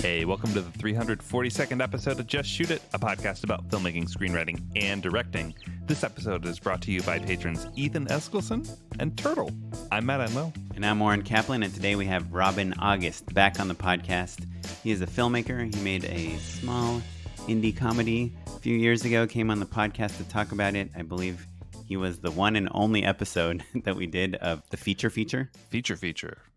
Hey, welcome to the 342nd episode of Just Shoot It, a podcast about filmmaking, screenwriting, and directing. This episode is brought to you by patrons Ethan Eskelson and Turtle. I'm Matt Enlow. And I'm Warren Kaplan, and today we have Robyn August back on the podcast. He is a filmmaker. He made a small indie comedy a few years ago, came on the podcast to talk about it. I believe he was the one and only episode that we did of the feature.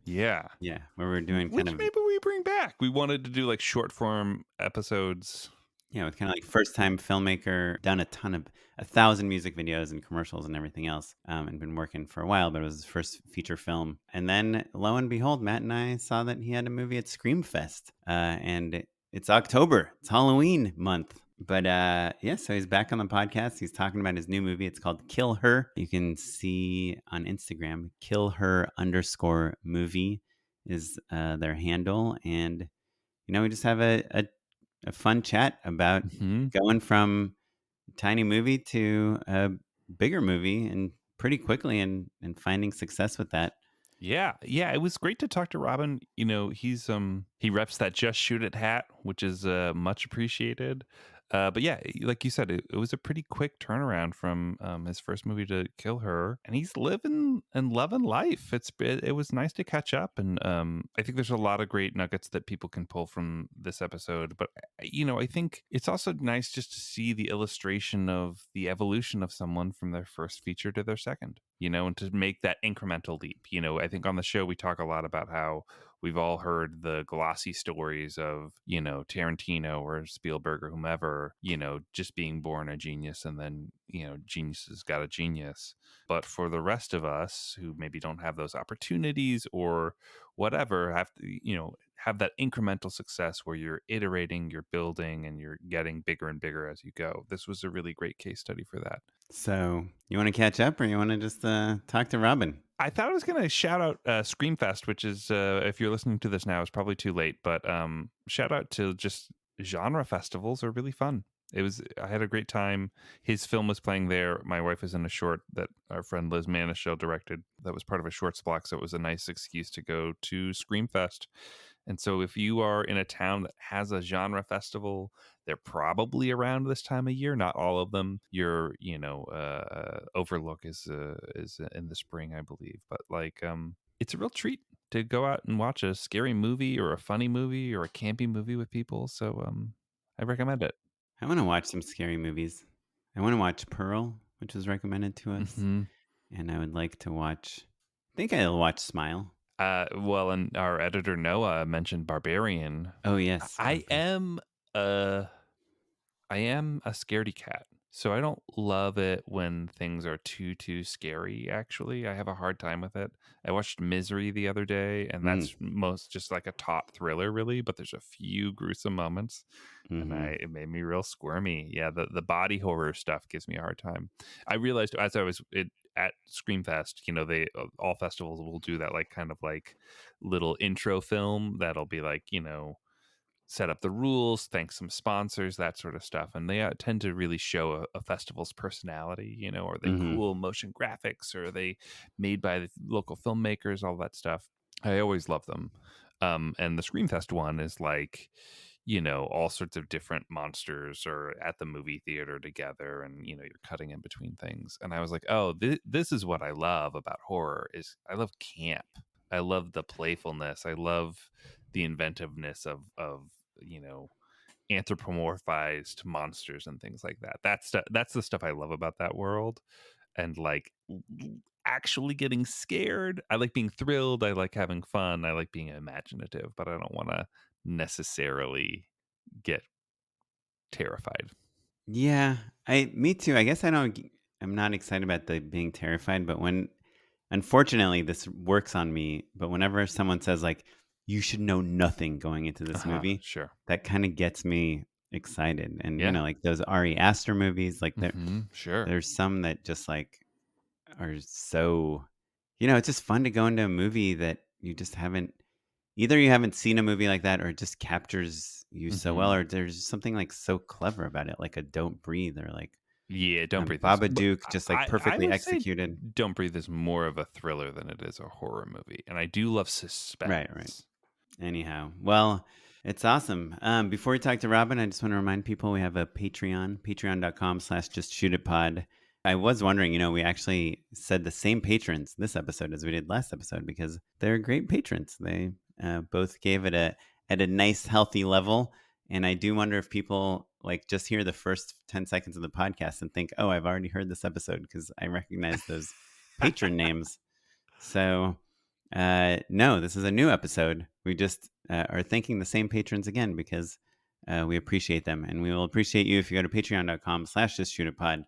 Yeah. Yeah, where we're doing Which maybe we bring back. We wanted to do like short form episodes. Yeah, with kind of like first time filmmaker, done a ton of 1,000 music videos and commercials and everything else, and been working for a while, but it was his first feature film. And then lo and behold, Matt and I saw that he had a movie at Screamfest, and it's October. It's Halloween month. But yeah, so he's back on the podcast. He's talking about his new movie. It's called KillHer. You can see on Instagram, KillHer_movie is their handle. And, you know, we just have a fun chat about going from tiny movie to a bigger movie and pretty quickly and finding success with that. Yeah, it was great to talk to Robyn. You know, he reps that Just Shoot It hat, which is much appreciated. But yeah, like you said, it was a pretty quick turnaround from his first movie to KillHer, and he's living and loving life. It was nice to catch up, and I think there's a lot of great nuggets that people can pull from this episode. But you know, I think it's also nice just to see the illustration of the evolution of someone from their first feature to their second. You know, and to make that incremental leap. You know, I think on the show we talk a lot about how we've all heard the glossy stories of, you know, Tarantino or Spielberg or whomever, you know, just being born a genius and then, you know, genius has got a genius. But for the rest of us who maybe don't have those opportunities or whatever, have to, you know, have that incremental success where you're iterating, you're building, and you're getting bigger and bigger as you go. This was a really great case study for that. So you want to catch up or you want to just talk to Robyn? I thought I was going to shout out Screamfest, which is, if you're listening to this now, it's probably too late, but shout out to just genre festivals are really fun. I had a great time. His film was playing there. My wife was in a short that our friend Liz Manischel directed that was part of a shorts block. So it was a nice excuse to go to Screamfest. And so if you are in a town that has a genre festival, they're probably around this time of year. Not all of them. Your, you know, Overlook is in the spring, I believe. But like, it's a real treat to go out and watch a scary movie or a funny movie or a campy movie with people. So I recommend it. I want to watch some scary movies. I want to watch Pearl, which was recommended to us. And I would like to watch, I think I'll watch Smile. Well, and our editor Noah mentioned Barbarian. Oh, yes. I am a scaredy cat. So I don't love it when things are too scary, actually. I have a hard time with it. I watched Misery the other day, and that's most just like a taut thriller, really, but there's a few gruesome moments, and it made me real squirmy. Yeah, the body horror stuff gives me a hard time. I realized as I was at Screamfest, you know, all festivals will do that like kind of like little intro film that'll be like, you know, set up the rules, thank some sponsors, that sort of stuff. And they tend to really show a festival's personality, you know, are they cool motion graphics, or are they made by the local filmmakers, all that stuff. I always love them. And the Screamfest one is like, you know, all sorts of different monsters are at the movie theater together, and, you know, you're cutting in between things. And I was like, oh, this is what I love about horror is I love camp. I love the playfulness. I love the inventiveness of you know, anthropomorphized monsters and things like that. That's the stuff I love about that world. And like actually getting scared, I like being thrilled, I like having fun, I like being imaginative, but I don't want to necessarily get terrified. Yeah, me too. I guess I'm not excited about the being terrified, but unfortunately this works on me, but whenever someone says like, you should know nothing going into this movie, Sure. that kind of gets me excited. And, Yeah. you know, like those Ari Aster movies, like Sure. there's some that just like are so, you know, it's just fun to go into a movie that you just either you haven't seen a movie like that or it just captures you so well, or there's something like so clever about it, like a Don't Breathe or like Don't Breathe. Babadook, just like perfectly I would executed. say Don't Breathe is more of a thriller than it is a horror movie, and I do love suspense. Right. Anyhow, well, It's awesome. Before we talk to Robyn, I just want to remind people we have a Patreon, patreon.com/justshootitpod. I was wondering, we actually said the same patrons this episode as we did last episode because they're great patrons. They both gave it at a nice, healthy level. And I do wonder if people like just hear the first 10 seconds of the podcast and think, oh, I've already heard this episode because I recognize those patron names. So no, this is a new episode. We just are thanking the same patrons again because we appreciate them. And we will appreciate you if you go to patreon.com/justshootitpod.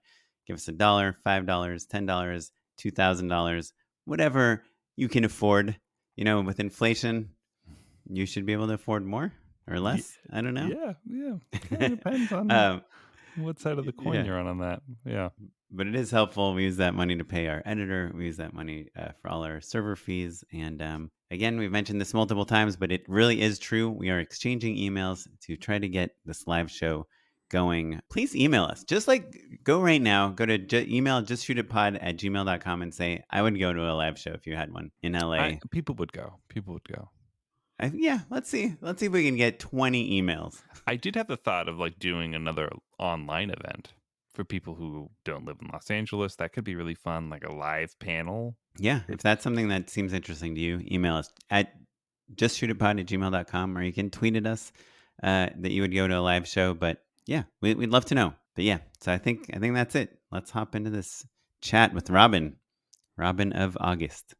Give us $1, $5, $10, $2,000, whatever you can afford. With inflation, you should be able to afford more or less. I don't know. Yeah. It depends on what side of the coin you're on that. Yeah. But it is helpful. We use that money to pay our editor. We use that money for all our server fees. And again, we've mentioned this multiple times, but it really is true. We are exchanging emails to try to get this live show going. Please email us. Just like go right now, go to email justshootitpod@gmail.com and say, I would go to a live show if you had one in LA. People would go. Yeah, let's see. Let's see if we can get 20 emails. I did have the thought of like doing another online event for people who don't live in Los Angeles. That could be really fun, like a live panel. Yeah, if that's something that seems interesting to you, email us at justshootitpod@gmail.com, or you can tweet at us that you would go to a live show. But yeah, we'd love to know. But yeah, so I think that's it. Let's hop into this chat with Robyn of August.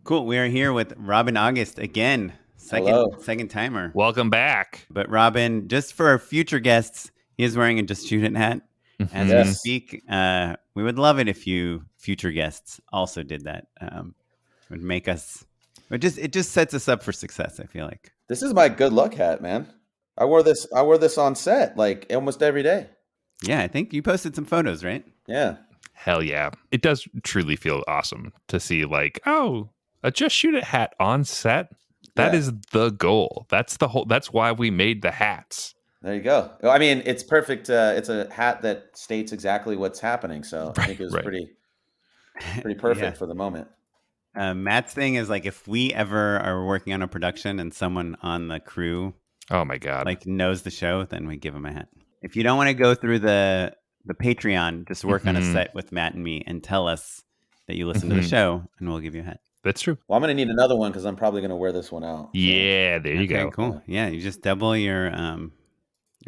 Cool. We are here with Robyn August again. Second timer. Welcome back. But Robyn, just for our future guests, he is wearing a Just Shoot It hat as we speak. We would love it if you future guests also did that. Would make us. It just sets us up for success. I feel like this is my good luck hat, man. I wore this on set like almost every day. Yeah, I think you posted some photos, right? Yeah. Hell yeah! It does truly feel awesome to see like, oh, a Just Shoot It hat on set. That is the goal. That's why we made the hats. There you go. I mean, it's perfect. It's a hat that states exactly what's happening. So I think it was pretty perfect for the moment. Matt's thing is like, if we ever are working on a production and someone on the crew, oh my God, like knows the show, then we give them a hat. If you don't want to go through the Patreon, just work on a set with Matt and me and tell us that you listen to the show, and we'll give you a hat. That's true. Well, I'm going to need another one because I'm probably going to wear this one out. So. Yeah, there you go. Cool. Yeah, you just double your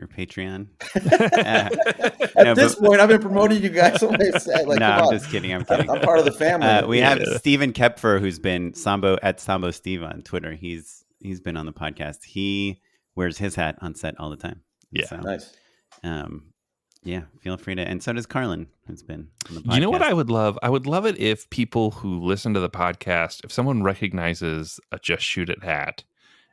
Patreon. At this point, I've been promoting you guys. Like, no, I'm just kidding. I'm kidding. I'm part of the family. We have Steven Kepfer, who's been Sambo Steve on Twitter. He's been on the podcast. He wears his hat on set all the time. Yeah, so, nice. Yeah, feel free to. And so does Carlin, who's been on the podcast. You know what I would love? I would love it if people who listen to the podcast, if someone recognizes a Just Shoot It hat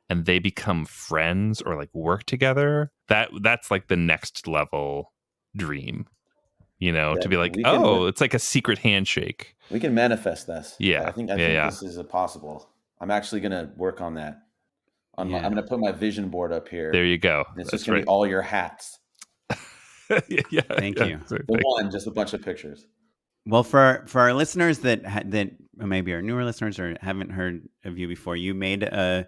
and they become friends or like work together, that's like the next level dream, to be like, it's like a secret handshake. We can manifest this. Yeah. I think this is possible. I'm actually going to work on that. I'm going to put my vision board up here. There you go. And it's just going to be all your hats. Thank you. Just a bunch of pictures. Well, for our listeners that maybe are newer listeners or haven't heard of you before, you made a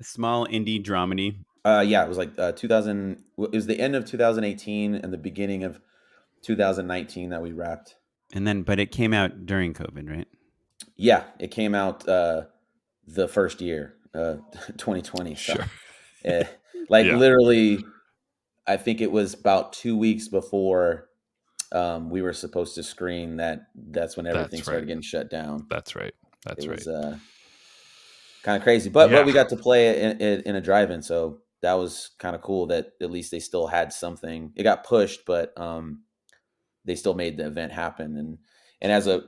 small indie dramedy. It was like 2000. It was the end of 2018 and the beginning of 2019 that we wrapped. But it came out during COVID, right? Yeah, it came out the first year, 2020. Sure. So, literally. I think it was about 2 weeks before we were supposed to screen that's when everything started getting shut down. That's right. It was kind of crazy. But we got to play it in a drive-in, so that was kind of cool that at least they still had something. It got pushed, but they still made the event happen. And as a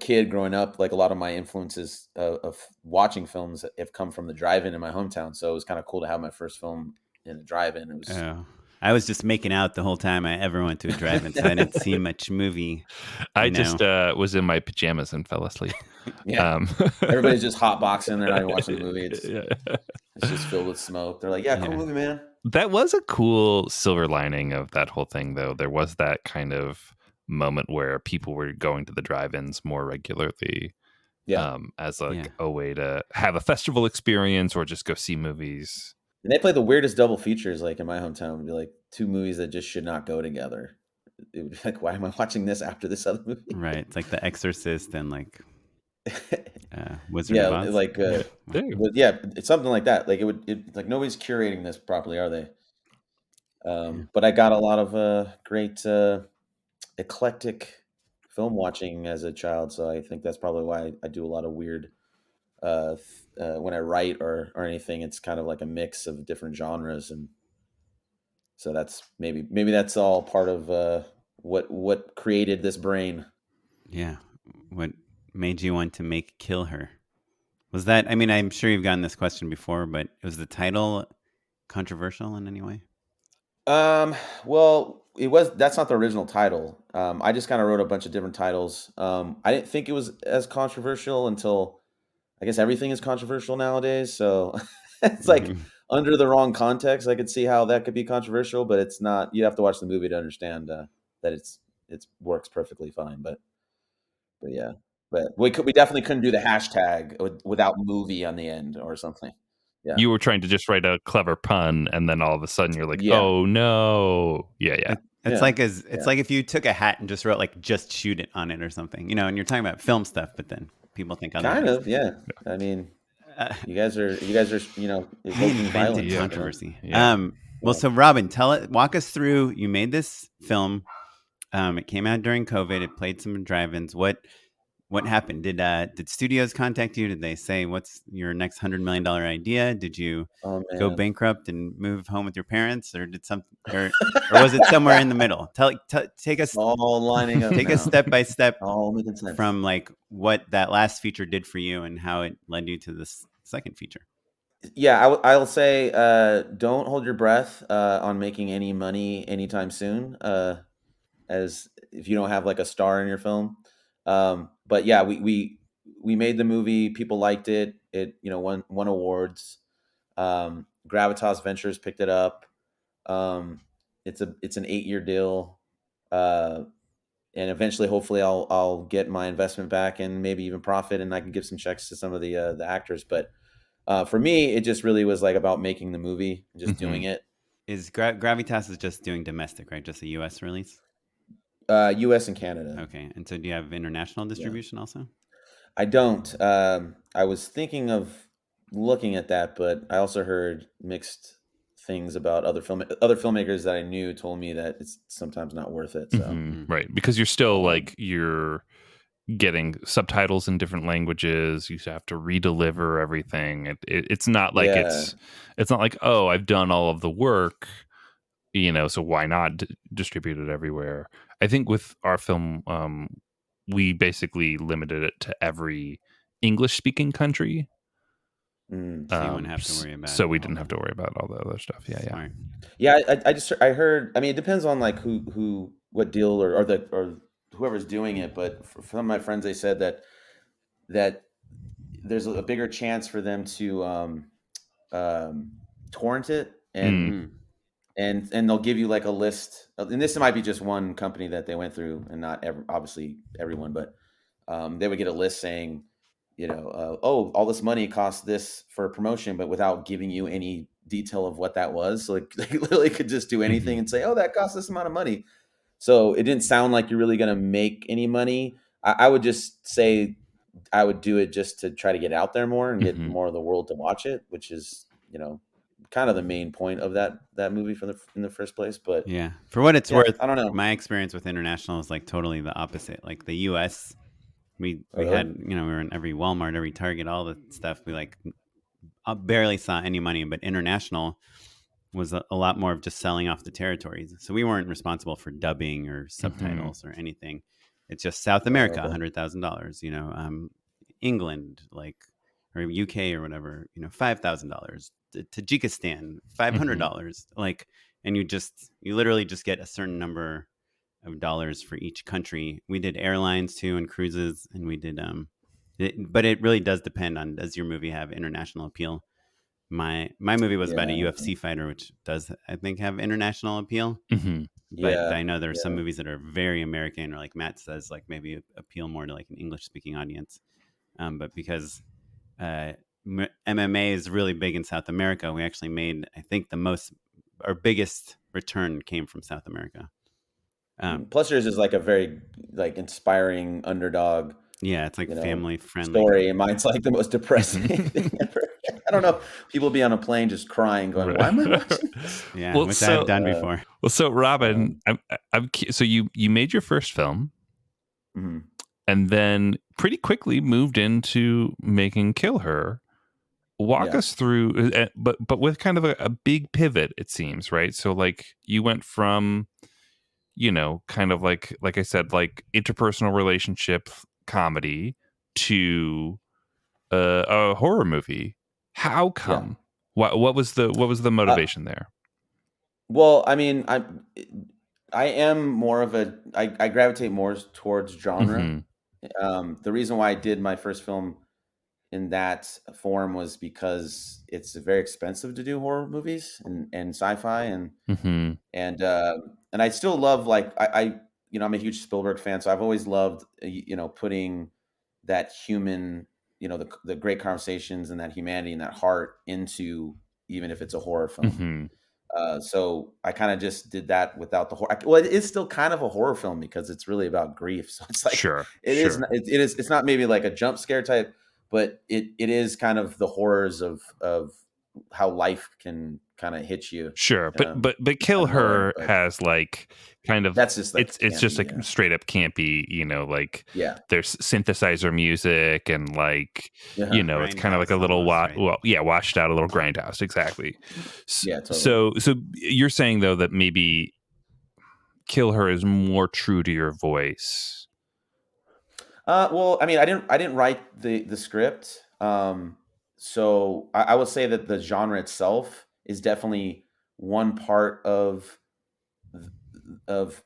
kid growing up, like a lot of my influences of watching films have come from the drive-in in my hometown. So it was kind of cool to have my first film in a drive-in. It was I was just making out the whole time I ever went to a drive-in, so I didn't see much movie. I just was in my pajamas and fell asleep. Yeah, everybody's just hotboxing. They're not even watching the movie. It's just filled with smoke. They're like, cool movie, man. That was a cool silver lining of that whole thing, though. There was that kind of moment where people were going to the drive-ins more regularly, Yeah. as like Yeah. a way to have a festival experience or just go see movies. And they play the weirdest double features, like, in my hometown, would be, like, 2 movies that just should not go together. It would be like, "Why am I watching this after this other movie?" Right. It's like The Exorcist and like Wizard Yeah, of Oz. like, Ew. but yeah, it's something like that. Like, like, nobody's curating this properly, are they? Yeah. But I got a lot of, great, eclectic film watching as a child, so I think that's probably why I do a lot of weird, when I write or anything, it's kind of like a mix of different genres, and so that's maybe that's all part of, what created this brain. Yeah. What made you want to make KillHer? Was that, I mean, I'm sure you've gotten this question before, but was the title controversial in any way? Well, that's not the original title. I just kind of wrote a bunch of different titles. I didn't think it was as controversial until I guess everything is controversial nowadays. So it's like Mhm. under the wrong context, I could see how that could be controversial, but it's not. You have to watch the movie to understand that it's works perfectly fine. But yeah, but we definitely couldn't do the hashtag without movie on the end or something. Yeah, You were trying to just write a clever pun, and then all of a sudden you're like, yeah, "Oh no!" Yeah, yeah. It's yeah, like it's yeah. like if you took a hat and just wrote like "just shoot it" on it or something, and you're talking about film stuff, but then people think other Kind things. of, yeah. I mean, Uh, you guys are he evoking invented violence. Yeah, controversy. yeah. Well, Yeah. so Robyn, walk us through. You made this film. It came out during COVID. It played some drive-ins. What happened? Did studios contact you? Did they say what's your next $100 million idea? Did you Oh go man. bankrupt and move home with your parents, or or was it somewhere in the middle? Take It's us all lining up take us now. step by step All making sense. from like what that last feature did for you and how it led you to this second feature. Yeah, I'll say don't hold your breath on making any money anytime soon. As if you don't have like a star in your film. But yeah, we made the movie. People liked it. It won awards. Gravitas Ventures picked it up. Um, it's an 8-year deal. Uh, and eventually, hopefully, I'll get my investment back and maybe even profit, and I can give some checks to some of the actors. But for me, it just really was like about making the movie and just Hmm. doing it. Is Gravitas is just doing domestic, right? Just a U.S. release. U.S. and Canada. Okay, and so do you have international Yeah, distribution also? I don't. I was thinking of looking at that, but I also heard mixed things about other filmmakers that I knew told me that it's sometimes not worth it. So Mm. Right, because you're still um, like you're getting subtitles in different languages. You have to redeliver everything. It's not like yeah, it's not like, oh, I've done all of the work, so why not distribute it everywhere? I think with our film, we basically limited it to every English speaking country. So you wouldn't have to worry about So we all didn't have the to worry about all the other stuff. Yeah, yeah. smart. yeah. I heard. I mean, it depends on like who what deal or whoever's doing it. But for some of my friends, they said that there's a bigger chance for them to um, torrent it Mm, Mm. and they'll give you like a list and this might be just one company that they went through and not obviously everyone, but they would get a list saying oh, all this money costs this for promotion, but without giving you any detail of what that was. So like they literally could just do anything mhm, and say, oh, that costs this amount of money. So it didn't sound like you're really going to make any money. I would just say I would do it just to try to get out there more and get mhm. more of the world to watch it, which is, kind of the main point of that movie in the first place. But Yeah. For what it's yeah, worth, I don't know. my experience with international is like totally the opposite. Like the US, Oh, we really? had, we were in every Walmart, every Target, all the stuff. We like barely saw any money, but international was a lot more of just selling off the territories. So we weren't responsible for dubbing or Mhm. subtitles or anything. It's just South Oh, America, okay. $100,000. England, like or UK or whatever, $5,000. Tajikistan, five hundred Mhm. dollars. Like, and you literally just get a certain number of dollars for each country. We did airlines too and cruises, and we did but it really does depend on, does your movie have international appeal? my movie was about a Yeah. UFC fighter, which does, I think, have international appeal. Mm-hmm. But Yeah. I know there are some Yeah. movies that are very American, or like Matt says, like maybe appeal more to like an English speaking audience. But because MMA is really big in South America, we actually made, I think, our biggest return came from South America. Plus, yours is like a very like inspiring underdog, Yeah, it's like you know, family friendly. story, and mine's like the most depressing thing Mm-hmm. ever. I don't know. People be on a plane just crying, going, "Why am I watching this?" Yeah, Well, which I have done before. so Robyn, Um, so you made your first film, mhm. and then pretty quickly moved into making KillHer. Walk Yeah. us through, but with kind of a big pivot, it seems, right? So like you went from, kind of like I said, like interpersonal relationship comedy to a horror movie. How Yeah. come? What was the Uh, motivation there? well, I mean, I am more of I gravitate more towards genre. Mm-hmm. The reason why I did my first film in that form was because it's very expensive to do horror movies and sci-fi Mm-hmm. and I still love like I'm a huge Spielberg fan, so I've always loved putting that human, the great conversations and that humanity and that heart into, even if it's a horror film. Mm-hmm. So I kind of just did that without the horror. Well, it is still kind of a horror film because it's really about grief. So it's like Sure. Sure. it's not maybe like a jump scare type, but it is kind of the horrors of how life can kind of hit you Sure, in a but out Kill of nowhere. Her But has like kind of that's just like it's just campy. like Yeah, straight up campy, like yeah, there's synthesizer music and like yeah, it's kind of like a Grindhouse little almost, right? washed out, a little grindhouse, exactly. yeah, totally. So you're saying though that maybe Kill Her is more true to your voice. Well, I mean, I didn't write the script, so I would say that the genre itself is definitely one part of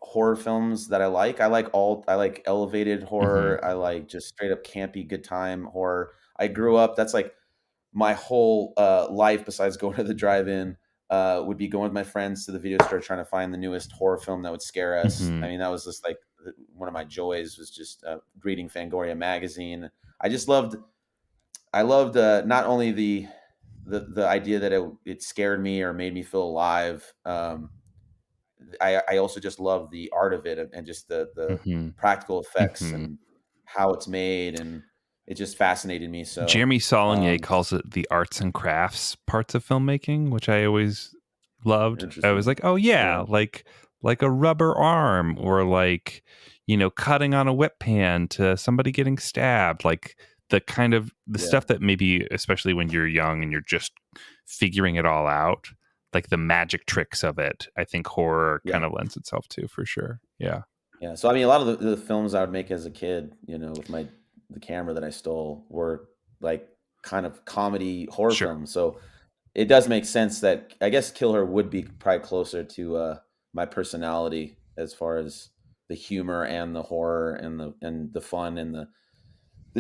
horror films that I like. I like elevated Mm-hmm. horror. I like just straight up campy, good time horror. I grew up. That's like my whole life. Besides going to the drive-in, would be going with my friends to the video store trying to find the newest horror film that would scare us. Mm-hmm. I mean, that was just like one of my joys was just reading Fangoria magazine. I just loved. I loved not only the idea that it scared me or made me feel alive. I also just love the art of it and just the Mm-hmm. practical effects Mm-hmm. and how it's made, and it just fascinated me. So, Jeremy Saulnier um, calls it the arts and crafts parts of filmmaking, which I always loved. I was interesting. like, oh Yeah, yeah, like a rubber arm, or like cutting on a whip pan to somebody getting stabbed, like the kind of the yeah, stuff that maybe, especially when you're young and you're just figuring it all out, like the magic tricks of it, I think horror yeah, kind of lends itself to, for sure. Yeah. yeah. So I mean, a lot of the films I would make as a kid, with the camera that I stole, were like kind of comedy horror Sure. films. So it does make sense that I guess KillHer would be probably closer to my personality as far as the humor and the horror and the fun and the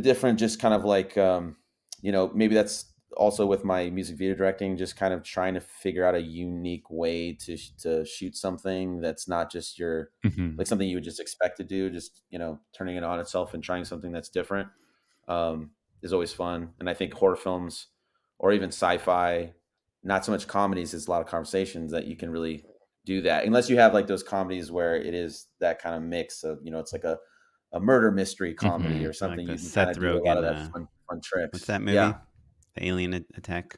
different, just kind of like maybe that's also with my music video directing, just kind of trying to figure out a unique way to shoot something that's not just your Hmm. like something you would just expect to do, just turning it on itself and trying something that's different um, is always fun. And I think horror films or even sci-fi, not so much comedies, it's a lot of conversations that you can really do that, unless you have like those comedies where it is that kind of mix of it's like a murder mystery comedy Hmm. or Or like something. the You can kind Seth of do a lot of Rogen, that fun what's tricks. that movie? Yeah. The Alien Attack,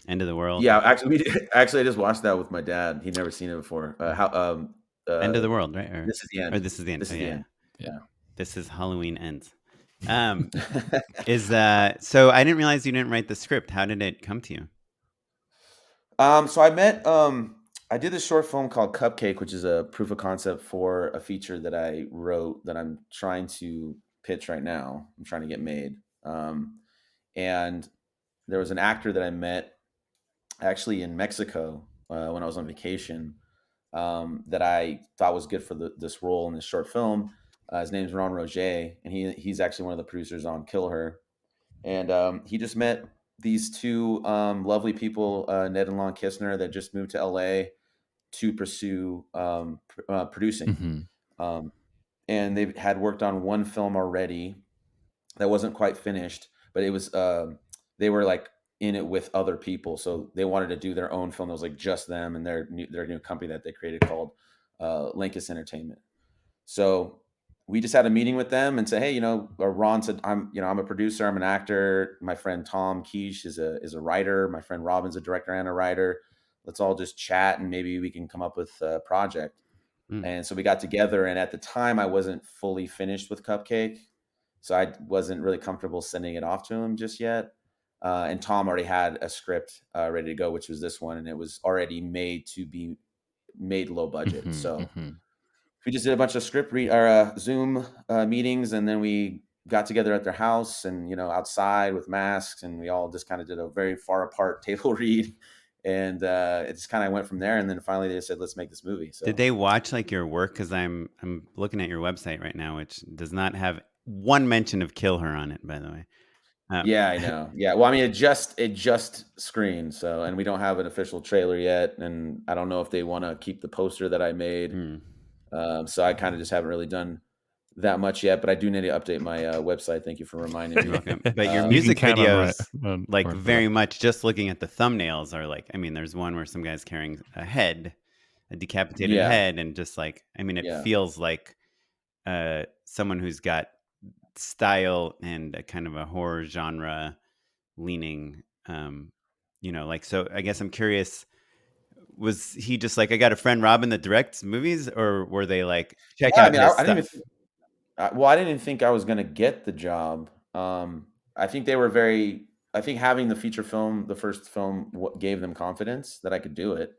End of the World, Yeah, actually, actually, I just watched that with my dad. He'd never seen it before. End of Uh, the World, right? this is the Or end. This Is the End. This Oh is the yeah, end. yeah. Yeah. This is Halloween Ends. Um, so I didn't realize you didn't write the script. How did it come to you? So I did this short film called Cupcake, which is a proof of concept for a feature that I wrote that I'm trying to pitch right now. I'm trying to get made. And there was an actor that I met actually in Mexico when I was on vacation that I thought was good for this role in this short film. His name's Ron Roger, and he's actually one of the producers on Kill Her. And he just met these two lovely people, Ned and Lon Kistner, that just moved to LA to pursue producing. Mhm. Um, and they had worked on one film already that wasn't quite finished, but it was they were like in it with other people, so they wanted to do their own film that was like just them and their new company that they created called Lankus Entertainment. So we just had a meeting with them and said, hey, or Ron said, I'm a producer, I'm an actor. My friend Tom Quiche is a writer. My friend Robyn's a director and a writer. Let's all just chat and maybe we can come up with a project. Mm. And so we got together, and at the time I wasn't fully finished with Cupcake. So I wasn't really comfortable sending it off to him just yet. And Tom already had a script ready to go, which was this one, and it was already made to be made low budget. Mhm. So Mhm. we just did a bunch of Zoom meetings, and then we got together at their house and outside with masks, and we all just kind of did a very far apart table read, and it just kind of went from there. And then finally they said, let's make this movie. Did So they watch like your work? Because I'm looking at your website right now, which does not have one mention of KillHer on it, by the way. yeah, I know. Yeah, well, I mean, it just screened, so, and we don't have an official trailer yet, and I don't know if they want to keep the poster that I made. Hmm. So I kind of just haven't really done that much yet, but I do need to update my website. Thank you for reminding You're me. welcome. But your You can music count on videos, like Ryan for that. very much just looking at the thumbnails are like, I mean, there's one where some guy's carrying a decapitated Yeah, head, and just like, I mean, it yeah, feels like someone who's got style and a kind of a horror genre leaning. Like, so I guess I'm curious, was he just like, I got a friend Robyn that directs movies, or were they like, check yeah. I out mean, his I didn't even stuff? think, well, I didn't even think I was gonna get the job. I think they were very. I think having the feature film, the first film, gave them confidence that I could do it.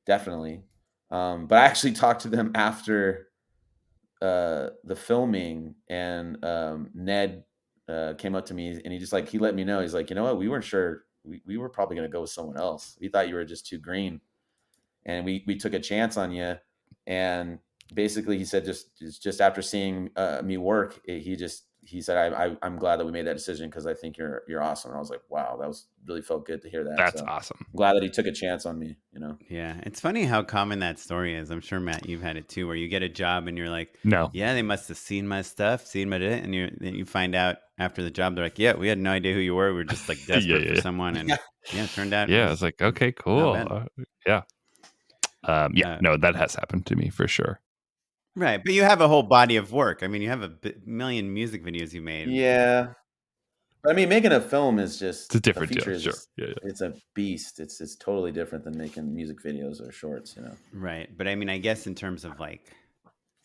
Definitely. But I actually talked to them after the filming, and Ned came up to me and he let me know. He's like, you know what, we weren't sure. We were probably going to go with someone else. We thought you were just too green, and we took a chance on you. And basically, he said just after seeing me work, he said I'm glad that we made that decision because I think you're awesome. And I was like, wow, that was really felt good to hear that. That's So awesome. I'm glad that he took a chance on me. Yeah, it's funny how common that story is. I'm sure, Matt, you've had it too, where you get a job and you're like, No. yeah, they must have seen my stuff, seen my it, and you find out after the job, they're like, yeah, we had no idea who you were. We were just like Yeah, desperate for yeah, someone, and yeah, it turned out it yeah. It's was like, okay, not cool. bad. Yeah. Yeah. Uh, No, that has happened to me for sure. right, but you have a whole body of work. I mean, you have a million music videos you made. Yeah. But I mean, making a film is It's a just a different deal. feature is Sure. just Yeah. it's a beast. It's totally different than making music videos or shorts. Right, but I mean, I guess in terms of like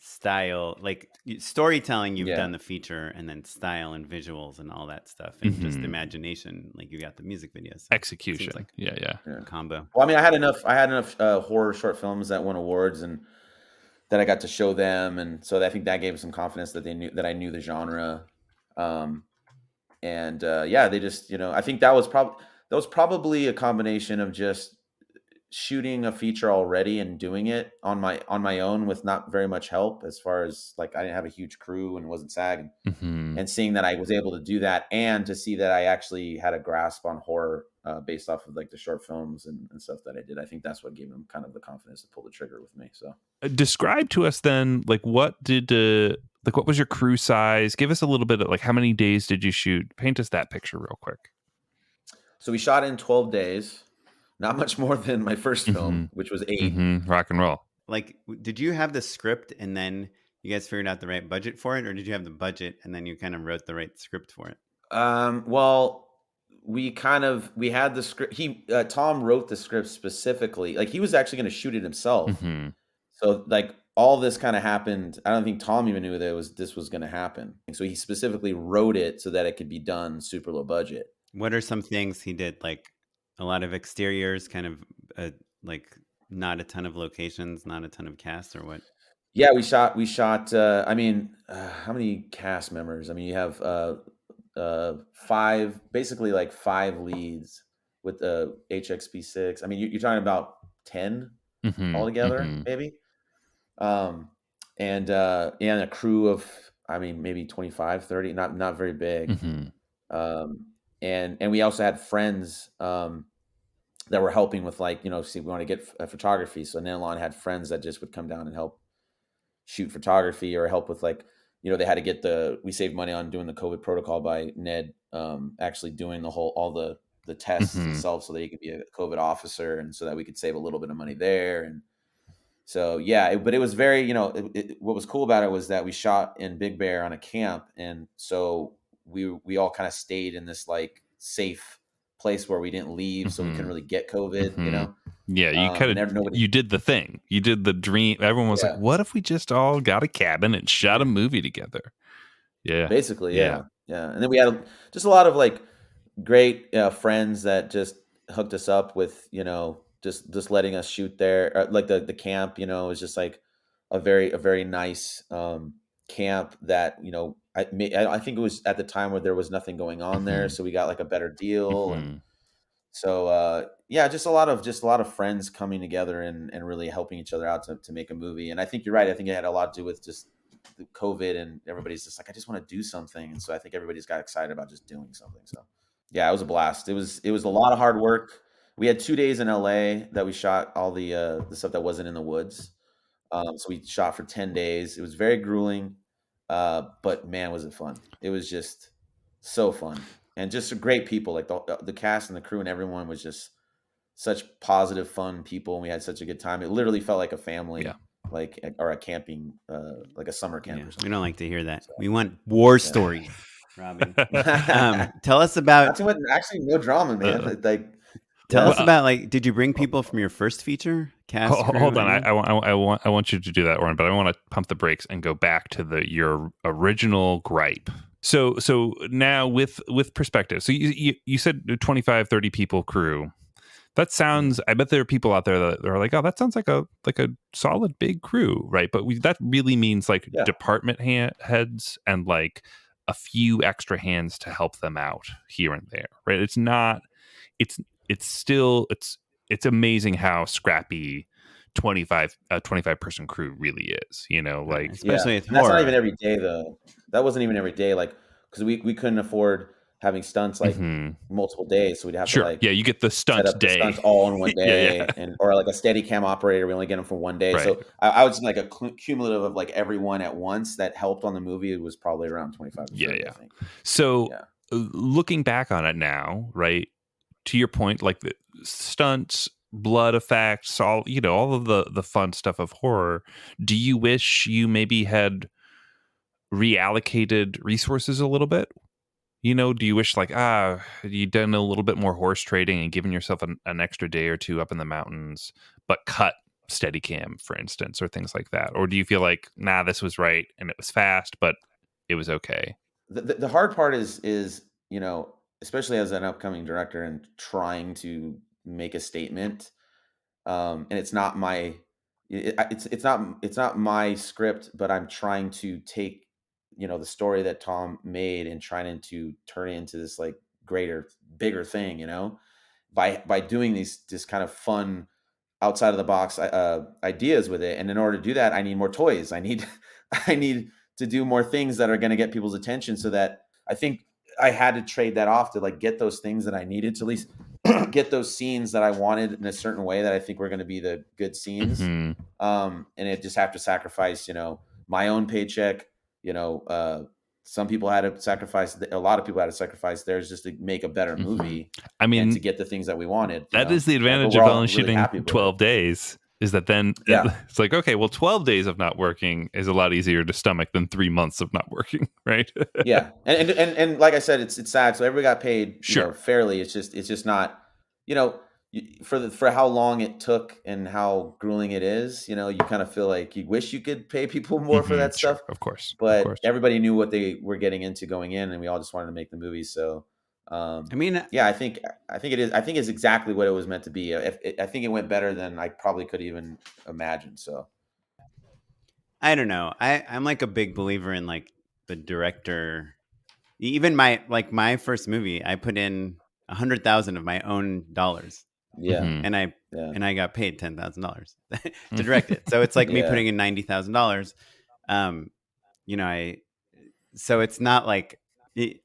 style, like storytelling, you've Yeah. done the feature, and then style and visuals and all that stuff, and just Mhm. imagination, like you got the music videos. So Execution. seems like Yeah. Yeah. Yeah. a combo. Well, I mean, I had enough horror short films that won awards and that I got to show them, and so I think that gave them some confidence that they knew that I knew the genre. Um, and yeah, they just I think that was probably a combination of just shooting a feature already and doing it on my own with not very much help, as far as like I didn't have a huge crew and wasn't SAG, Mhm. and seeing that I was able to do that, and to see that I actually had a grasp on horror based off of like the short films and stuff that I did. I think that's what gave them kind of the confidence to pull the trigger with me. So Describe to us then, like, what was your crew size? Give us a little bit of like, how many days did you shoot? Paint us that picture real quick. we shot in 12 days, not much more than my first film, which was 8. Rock and roll. Like, did you have the script and then you guys figured out the right budget for it, or did you have the budget and then you kind of wrote the right script for it? Well, we had the script. Tom wrote the script specifically. Like, he was actually going to shoot it himself. Mhm. So like all this kind of happened. I don't think Tom even knew that this was going to happen. So he specifically wrote it so that it could be done super low budget. What are some things he did? Like a lot of exteriors, kind of like not a ton of locations, not a ton of cast, or what? Yeah, we shot. I mean, how many cast members? I mean, you have 5, basically like 5 leads with the HXP6. I mean, you're talking about 10 Mhm. altogether, Mhm. maybe. Um, and a crew of, I mean, maybe 25, 30, not very big. Mhm. Um, and we also had friends that were helping with, like, see, we want to get photography. So Nanlon had friends that just would come down and help shoot photography, or help with, like, they had to get we saved money on doing the COVID protocol by Ned actually doing all the tests himself, so that he could be a COVID officer, and so that we could save a little bit of money there. And so, yeah, but it was very, what was cool about it was that we shot in Big Bear on a camp, and so we all kind of stayed in this, like, safe place where we didn't leave, so we couldn't really get COVID. Yeah, you kind of you did the thing. You did the dream. Everyone was like, "What if we just all got a cabin and shot a movie together?" Yeah, basically, yeah. And then we had just a lot of, like, great friends that just hooked us up with, just letting us shoot there. Like the camp, was just like a very nice camp that, I think it was at the time where there was nothing going on there, so we got, like, a better deal. And so yeah, just a lot of friends coming together and really helping each other out to make a movie. And I think you're right. I think it had a lot to do with just the COVID, and everybody's just like, I just want to do something. And so I think everybody's got excited about just doing something. So yeah, it was a blast. It was a lot of hard work. We had 2 days in LA that we shot all the stuff that wasn't in the woods. So we shot for 10 days. It was very grueling, but man, was it fun. It was just so fun, and just great people. Like the cast and the crew and everyone was just such positive, fun people, and we had such a good time. It literally felt like a family, like, or a camping, like a summer camp or something. We don't like to hear that. So, we want war stories, Robyn. Tell us about actually no drama, man. Tell us about, like, did you bring people from your first feature cast? Hold on, I want you to do that, Oren, but I want to pump the brakes and go back to your original gripe. So now with perspective, so you said 25, 30 people crew. That sounds. I bet there are people out there that are like, oh, that sounds like a solid big crew, right? But that really means, like, department heads and, like, a few extra hands to help them out here and there, right? It's not. It's still it's amazing how scrappy 25 person crew really is, like, especially with horror. That's not even every day, though. That wasn't even every day, like, because we couldn't afford having stunts, like, multiple days, so we'd have to, like, you get the stunt day, the stunts all in one day. And or like a steady cam operator, we only get them for one day, right. So I would say, like, a cumulative of, like, everyone at once that helped on the movie, it was probably around 25 to 30, I think. So looking back on it now, right, to your point, like, the stunts, blood effects, all of the fun stuff of horror, do you wish you maybe had reallocated resources a little bit? Do you wish, like, you'd done a little bit more horse trading and given yourself an extra day or two up in the mountains, but cut Steadicam, for instance, or things like that? Or do you feel like, nah, this was right and it was fast, but it was okay? The hard part is especially as an upcoming director and trying to make a statement, and it's not my it's not my script, but I'm trying to take the story that Tom made and trying to turn it into this, like, bigger thing, by doing this kind of fun, outside of the box ideas with it. And in order to do that, I need more toys. I need I need to do more things that are going to get people's attention, so that I think I had to trade that off to, like, get those things that I needed to at least get those scenes that I wanted in a certain way that I think were going to be the good scenes. And it just have to sacrifice, my own paycheck, some people had to sacrifice, a lot of people had to sacrifice theirs just to make a better movie. I mean, and to get the things that we wanted. That is the advantage of only shooting 12 days, is that then it's like, okay, well, 12 days of not working is a lot easier to stomach than 3 months of not working, right? Yeah. And like I said, it's sad. So everybody got paid fairly. It's just not, for how long it took and how grueling it is, you kind of feel like you wish you could pay people more for that stuff. Of course. But everybody knew what they were getting into going in, and we all just wanted to make the movie. So, I think it is. I think it's exactly what it was meant to be. I think it went better than I probably could even imagine. So, I don't know. I'm, like, a big believer in, like, the director. Even my first movie, I put in 100,000 of my own dollars. Yeah. And I got paid $10,000 to direct it. So it's like me putting in $90,000. So it's not like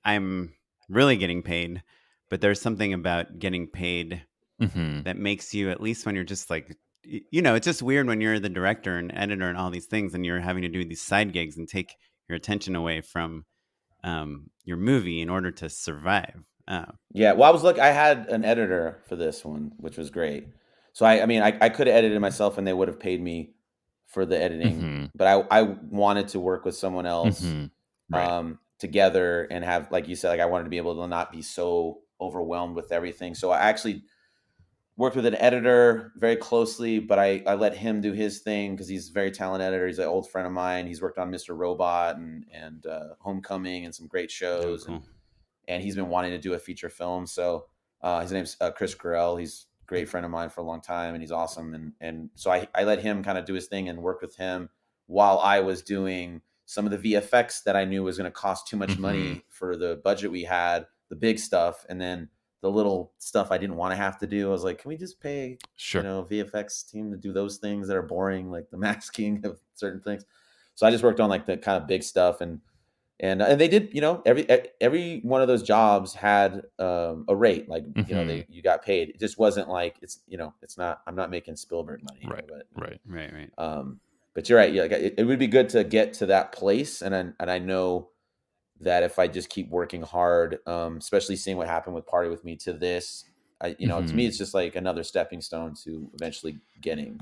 I'm really getting paid, but there's something about getting paid Mm-hmm. that makes you, at least when you're just like, it's just weird when you're the director and editor and all these things, and you're having to do these side gigs and take your attention away from your movie in order to survive. Yeah, well, I had an editor for this one, which was great. So I mean, I could have edited myself, and they would have paid me for the editing, Mm-hmm. but I wanted to work with someone else Mm-hmm. Right. together and have, like you said, like I wanted to be able to not be so overwhelmed with everything. So I actually worked with an editor very closely, but I let him do his thing because he's a very talented editor. He's an old friend of mine. He's worked on Mr. Robot and Homecoming and some great Oh, shows, cool. and he's been wanting to do a feature film. So his name's Chris Carell. He's a great friend of mine for a long time, and he's awesome. And so I let him kind of do his thing and work with him while I was doing some of the VFX that I knew was going to cost too much Mm-hmm. money for the budget we had, the big stuff, and then the little stuff I didn't want to have to do. I was like, can we just pay Sure. VFX team to do those things that are boring, like the masking of certain things. So I just worked on like the kind of big stuff, and they did, every one of those jobs had a rate, like, Mm-hmm. you got paid. It just wasn't like, it's not, I'm not making Spielberg money, Right. but Right, right. but you're right. Yeah, like, it would be good to get to that place, and I know that if I just keep working hard, especially seeing what happened with Party With Me to this, to me, Mm-hmm. it's just like another stepping stone to eventually getting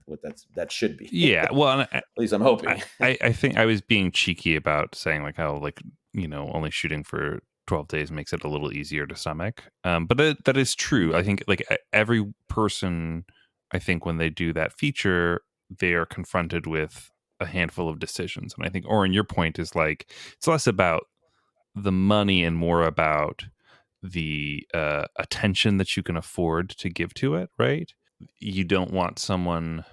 what that should be. Yeah. Well, and At least I'm hoping. I think I was being cheeky about saying like how, like, only shooting for 12 days makes it a little easier to stomach. But that is true. I think like every person, I think when they do that feature, they are confronted with a handful of decisions. And I think, Oren, your point is like, it's less about the money and more about the attention that you can afford to give to it, right? You don't want someone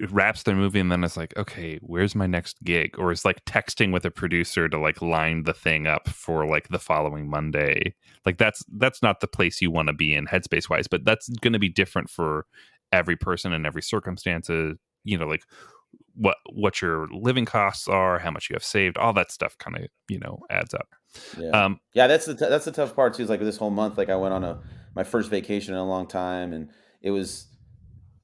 wraps their movie and then is like, okay, where's my next gig? Or is like texting with a producer to like line the thing up for like the following Monday. Like that's not the place you want to be in headspace wise, but that's going to be different for every person in every circumstances. Like what your living costs are, how much you have saved, all that stuff kind of adds up. Yeah. Um, Yeah, that's the tough part too. Is like this whole month, like I went on my first vacation in a long time, and it was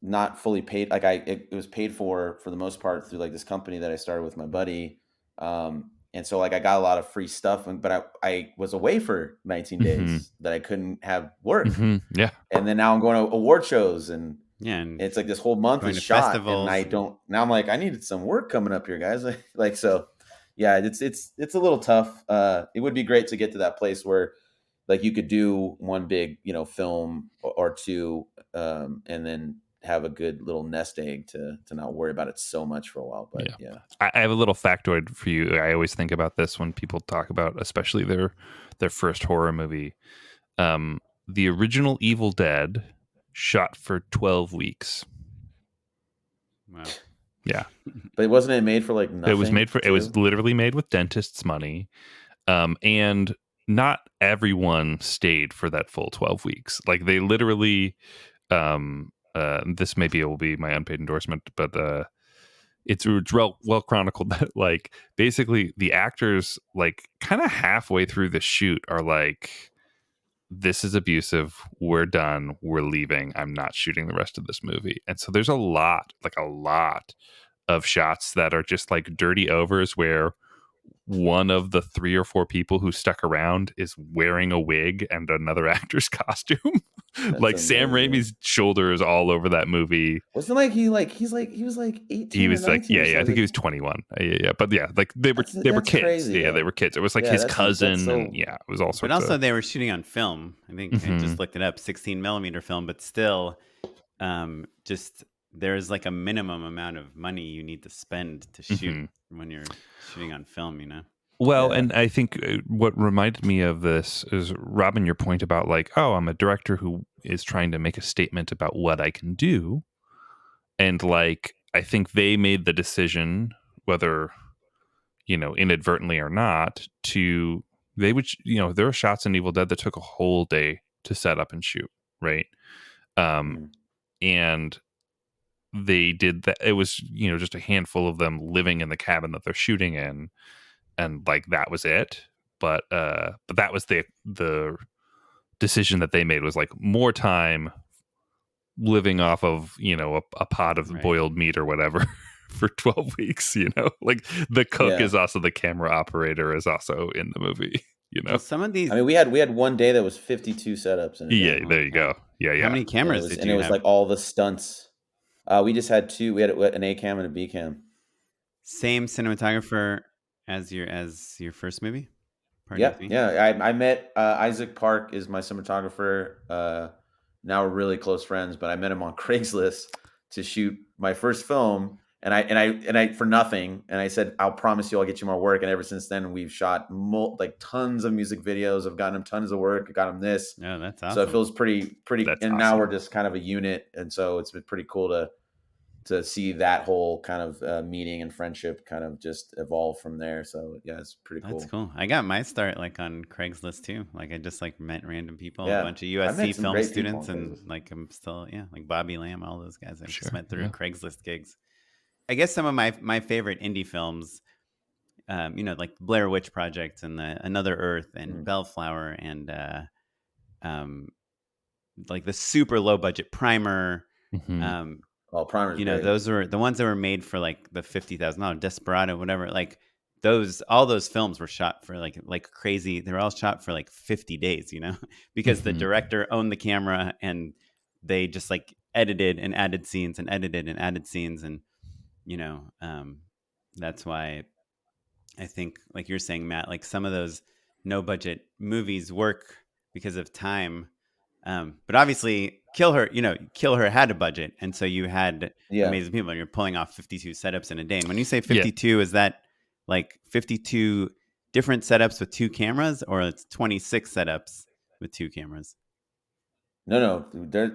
not fully paid. Like it was paid for the most part through like this company that I started with my buddy. And so like I got a lot of free stuff, but I was away for 19 mhm, days that I couldn't have work. yeah, And then now I'm going to award shows, and Yeah, and it's like this whole month going is to shot, and festivals. now I'm like, I needed some work coming up here, guys. Like, so yeah, it's a little tough. It would be great to get to that place where like you could do one big, film or two, and then have a good little nest egg to not worry about it so much for a while. But yeah. yeah. I have a little factoid for you. I always think about this when people talk about, especially their first horror movie. The original Evil Dead shot for 12 weeks. Wow. Yeah, But wasn't it made for like it was nothing too? literally made with dentists' money, and not everyone stayed for that full 12 weeks. Like they literally, this maybe will be my unpaid endorsement, but it's well chronicled that like basically the actors like kind of halfway through the shoot are like, this is abusive, we're done, we're leaving, I'm not shooting the rest of this movie. And so there's a lot of shots that are just like dirty overs where one of the 3 or 4 people who stuck around is wearing a wig and another actor's costume. That's Like Sam amazing. Raimi's shoulder is all over that movie. Wasn't he was like He 18 or was like, 19 or yeah, I think he something. was 21. Yeah, but yeah, like they were That's kids. crazy Yeah, they though. were kids. It was like Yeah, his that's cousin, and so. yeah, it was all But sorts of. also, they were shooting on film. I think I Mm-hmm, just looked it up, 16 millimeter film, but still, just there's like a minimum amount of money you need to spend to shoot mm-hmm. when you're shooting on film. Well, Yeah. and I think what reminded me of this is, Robyn, your point about like, oh, I'm a director who is trying to make a statement about what I can do. And like, I think they made the decision, whether, inadvertently or not, there were shots in Evil Dead that took a whole day to set up and shoot. Right. Um, Mhm. and they did that. It was, just a handful of them living in the cabin that they're shooting in. And like, that was it. but that was the decision that they made, was like more time living off of, you know, a pot of boiled meat or whatever for 12 weeks, you know, like the cook Yeah. is also the camera operator, is also in the movie, you know. Well, some of these, I mean, we had one day that was 52 setups in a day. Yeah, there you go. Yeah, how yeah. many cameras And did it you was have? like all the stunts. We just had two. We had an A cam and a B cam. Same cinematographer as your first movie, Party with Yep. Me? Yeah. I met Isaac Park is my cinematographer. Now we're really close friends, but I met him on Craigslist to shoot my first film. And I for nothing. And I said, I'll promise you I'll get you more work. And ever since then, we've shot like tons of music videos. I've gotten him tons of work. I got him this. No, that's So it awesome. feels pretty. That's And now awesome. we're just kind of a unit. And so it's been pretty cool to see that whole kind of meeting and friendship kind of just evolve from there. So yeah, it's pretty That's cool. cool. I got my start like on Craigslist too. Like I just like met random people, a Yeah. bunch of I met USC some film great people on students, and Craigslist. like I'm still like Bobby Lamb, all those guys I just Sure, met through yeah. Craigslist gigs. I guess some of my favorite indie films, you know, like Blair Witch Project and the Another Earth and Bellflower and um, like the super low budget Primer. Mhm. Oh, Primer's You know, great. those were the ones that were made for like the $50,000 Desperado, whatever. Like all those films were shot for like crazy. They were all shot for like 50 days, you know, because the Mhm. director owned the camera and they just like edited and added scenes and edited and added scenes. And, you know, that's why I think, like you're saying, Matt, like some of those no budget movies work because of time. But obviously, KillHer had a budget, and so you had Yeah. amazing people, and you're pulling off 52 setups in a day. And when you say Yeah. 52, is that like 52 different setups with two cameras, or it's 26 setups with two cameras? No.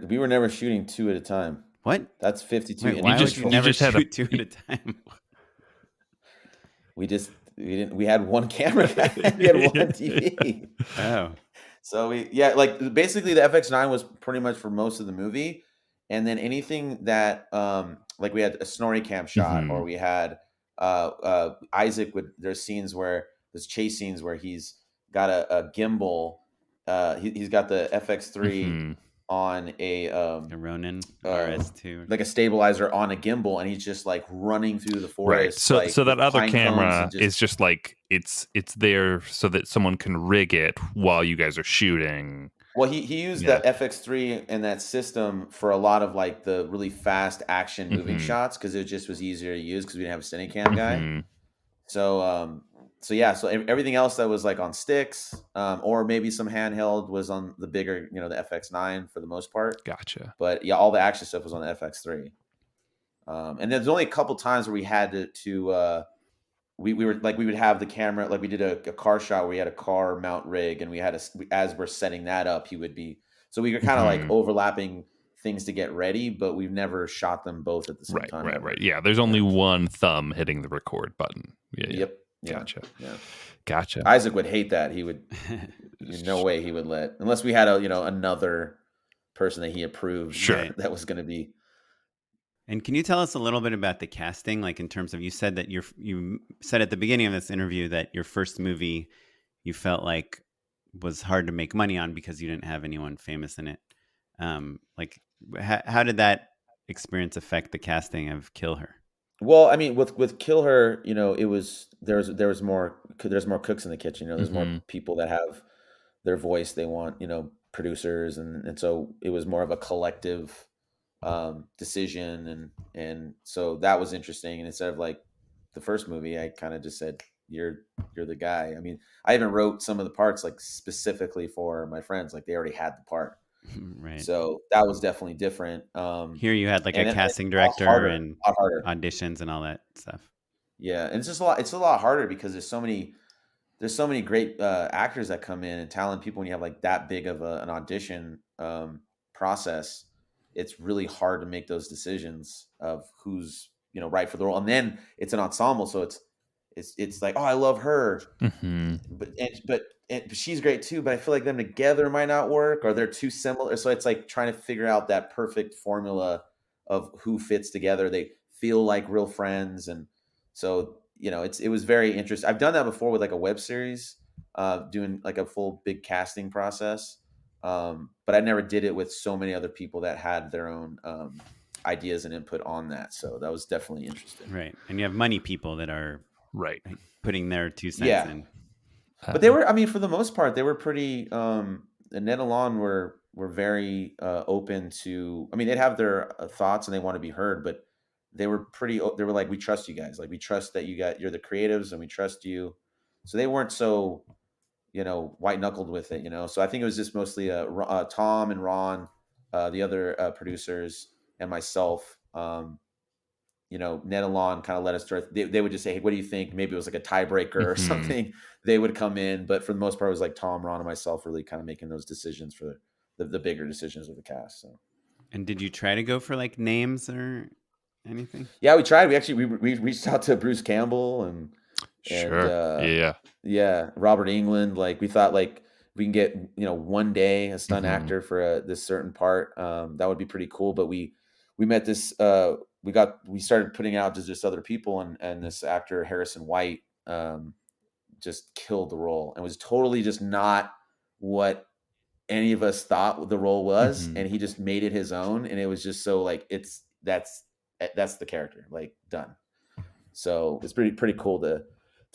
We were never shooting two at a time. What? That's 52 Wait, why would you individual. never just had a shoot two at a time? We had one camera guy. We had one TV. Oh, So like basically the FX9 was pretty much for most of the movie. And then anything that like we had a snorri cam shot, or Mhm. we had Isaac there's scenes where there's chase scenes where he's got a gimbal. He's got the FX3 Mhm. on a a Ronin uh, RS2. like a stabilizer on a gimbal, and he's just like running through the Right. forest So like so that with other pine cones and camera just is just like it's there so that someone can rig it while you guys are shooting. well, he used Yeah. that FX3 and that system for a lot of like the really fast action moving Mhm. shots because it just was easier to use because we didn't have a Steadicam guy. Mhm. So yeah, so everything else that was like on sticks, or maybe some handheld was on the bigger, the FX9 for the most part. Gotcha. But yeah, all the action stuff was on the FX3. And there's only a couple times where we had we were like we would have the camera like we did a car shot where we had a car mount rig, and we had as we're setting that up he would be, so we were kind of like Mhm. overlapping things to get ready, but we've never shot them both at the same Right, time right, ever. right. Yeah, there's only one thumb hitting the record button. Yeah, yeah. Yep. Yeah. Gotcha. Yeah. Gotcha. Isaac would hate that. He would no way he would let, unless we had another person that he approved Sure. Right. that was going to be. And can you tell us a little bit about the casting? Like in terms of, you said that you said at the beginning of this interview that your first movie you felt like was hard to make money on because you didn't have anyone famous in it. Like how did that experience affect the casting of KillHer? Well, I mean, with KillHer, it was there's more cooks in the kitchen. There's more Mhm. people that have their voice. They want producers, and so it was more of a collective decision, and so that was interesting. And instead of like the first movie, I kind of just said, "You're the guy." I mean, I even wrote some of the parts like specifically for my friends, like they already had the part. Right. So that was definitely different. Here you had like a And then it's casting a lot director harder, and a lot harder. auditions and all that stuff. Yeah, and it's just a lot. It's a lot harder because there's so many great actors that come in and talented people. When you have like that big of an audition process, it's really hard to make those decisions of who's right for the role. And then it's an ensemble, so it's like, oh, I love her, Mhm. but she's great too. But I feel like them together might not work, or they're too similar. So it's like trying to figure out that perfect formula of who fits together. They feel like real friends, and so it was very interesting. I've done that before with like a web series, doing like a full big casting process. But I never did it with so many other people that had their own ideas and input on that. So that was definitely interesting. Right. And you have money people that are Right. putting their 2 cents Yeah. in. But they were, I mean, for the most part, they were pretty, Ned Alon were very open to, I mean, they'd have their thoughts and they want to be heard, but they were they were like, we trust you guys. Like, we trust that you're the creatives and we trust you. So they weren't so, white knuckled with it, So I think it was just mostly Tom and Ron, the other producers, and myself. Ned Alon kind of let us start. They would just say, "Hey, what do you think?" Maybe it was like a tiebreaker or something. They would come in, but for the most part, it was like Tom, Ron, and myself really kind of making those decisions for the bigger decisions of the cast. So, And did you try to go for like names or anything? yeah, we tried. We actually we reached out to Bruce Campbell and Sure. Yeah. yeah, Robert England. Like, we thought like we can get one day a stunt Mhm. actor for this certain part. That would be pretty cool. But we met this. We started putting out to just other people, and this actor Harrison White just killed the role and was totally just not what any of us thought the role was, Mhm. and he just made it his own, and it was just so like that's the character, like, done. So it's pretty cool to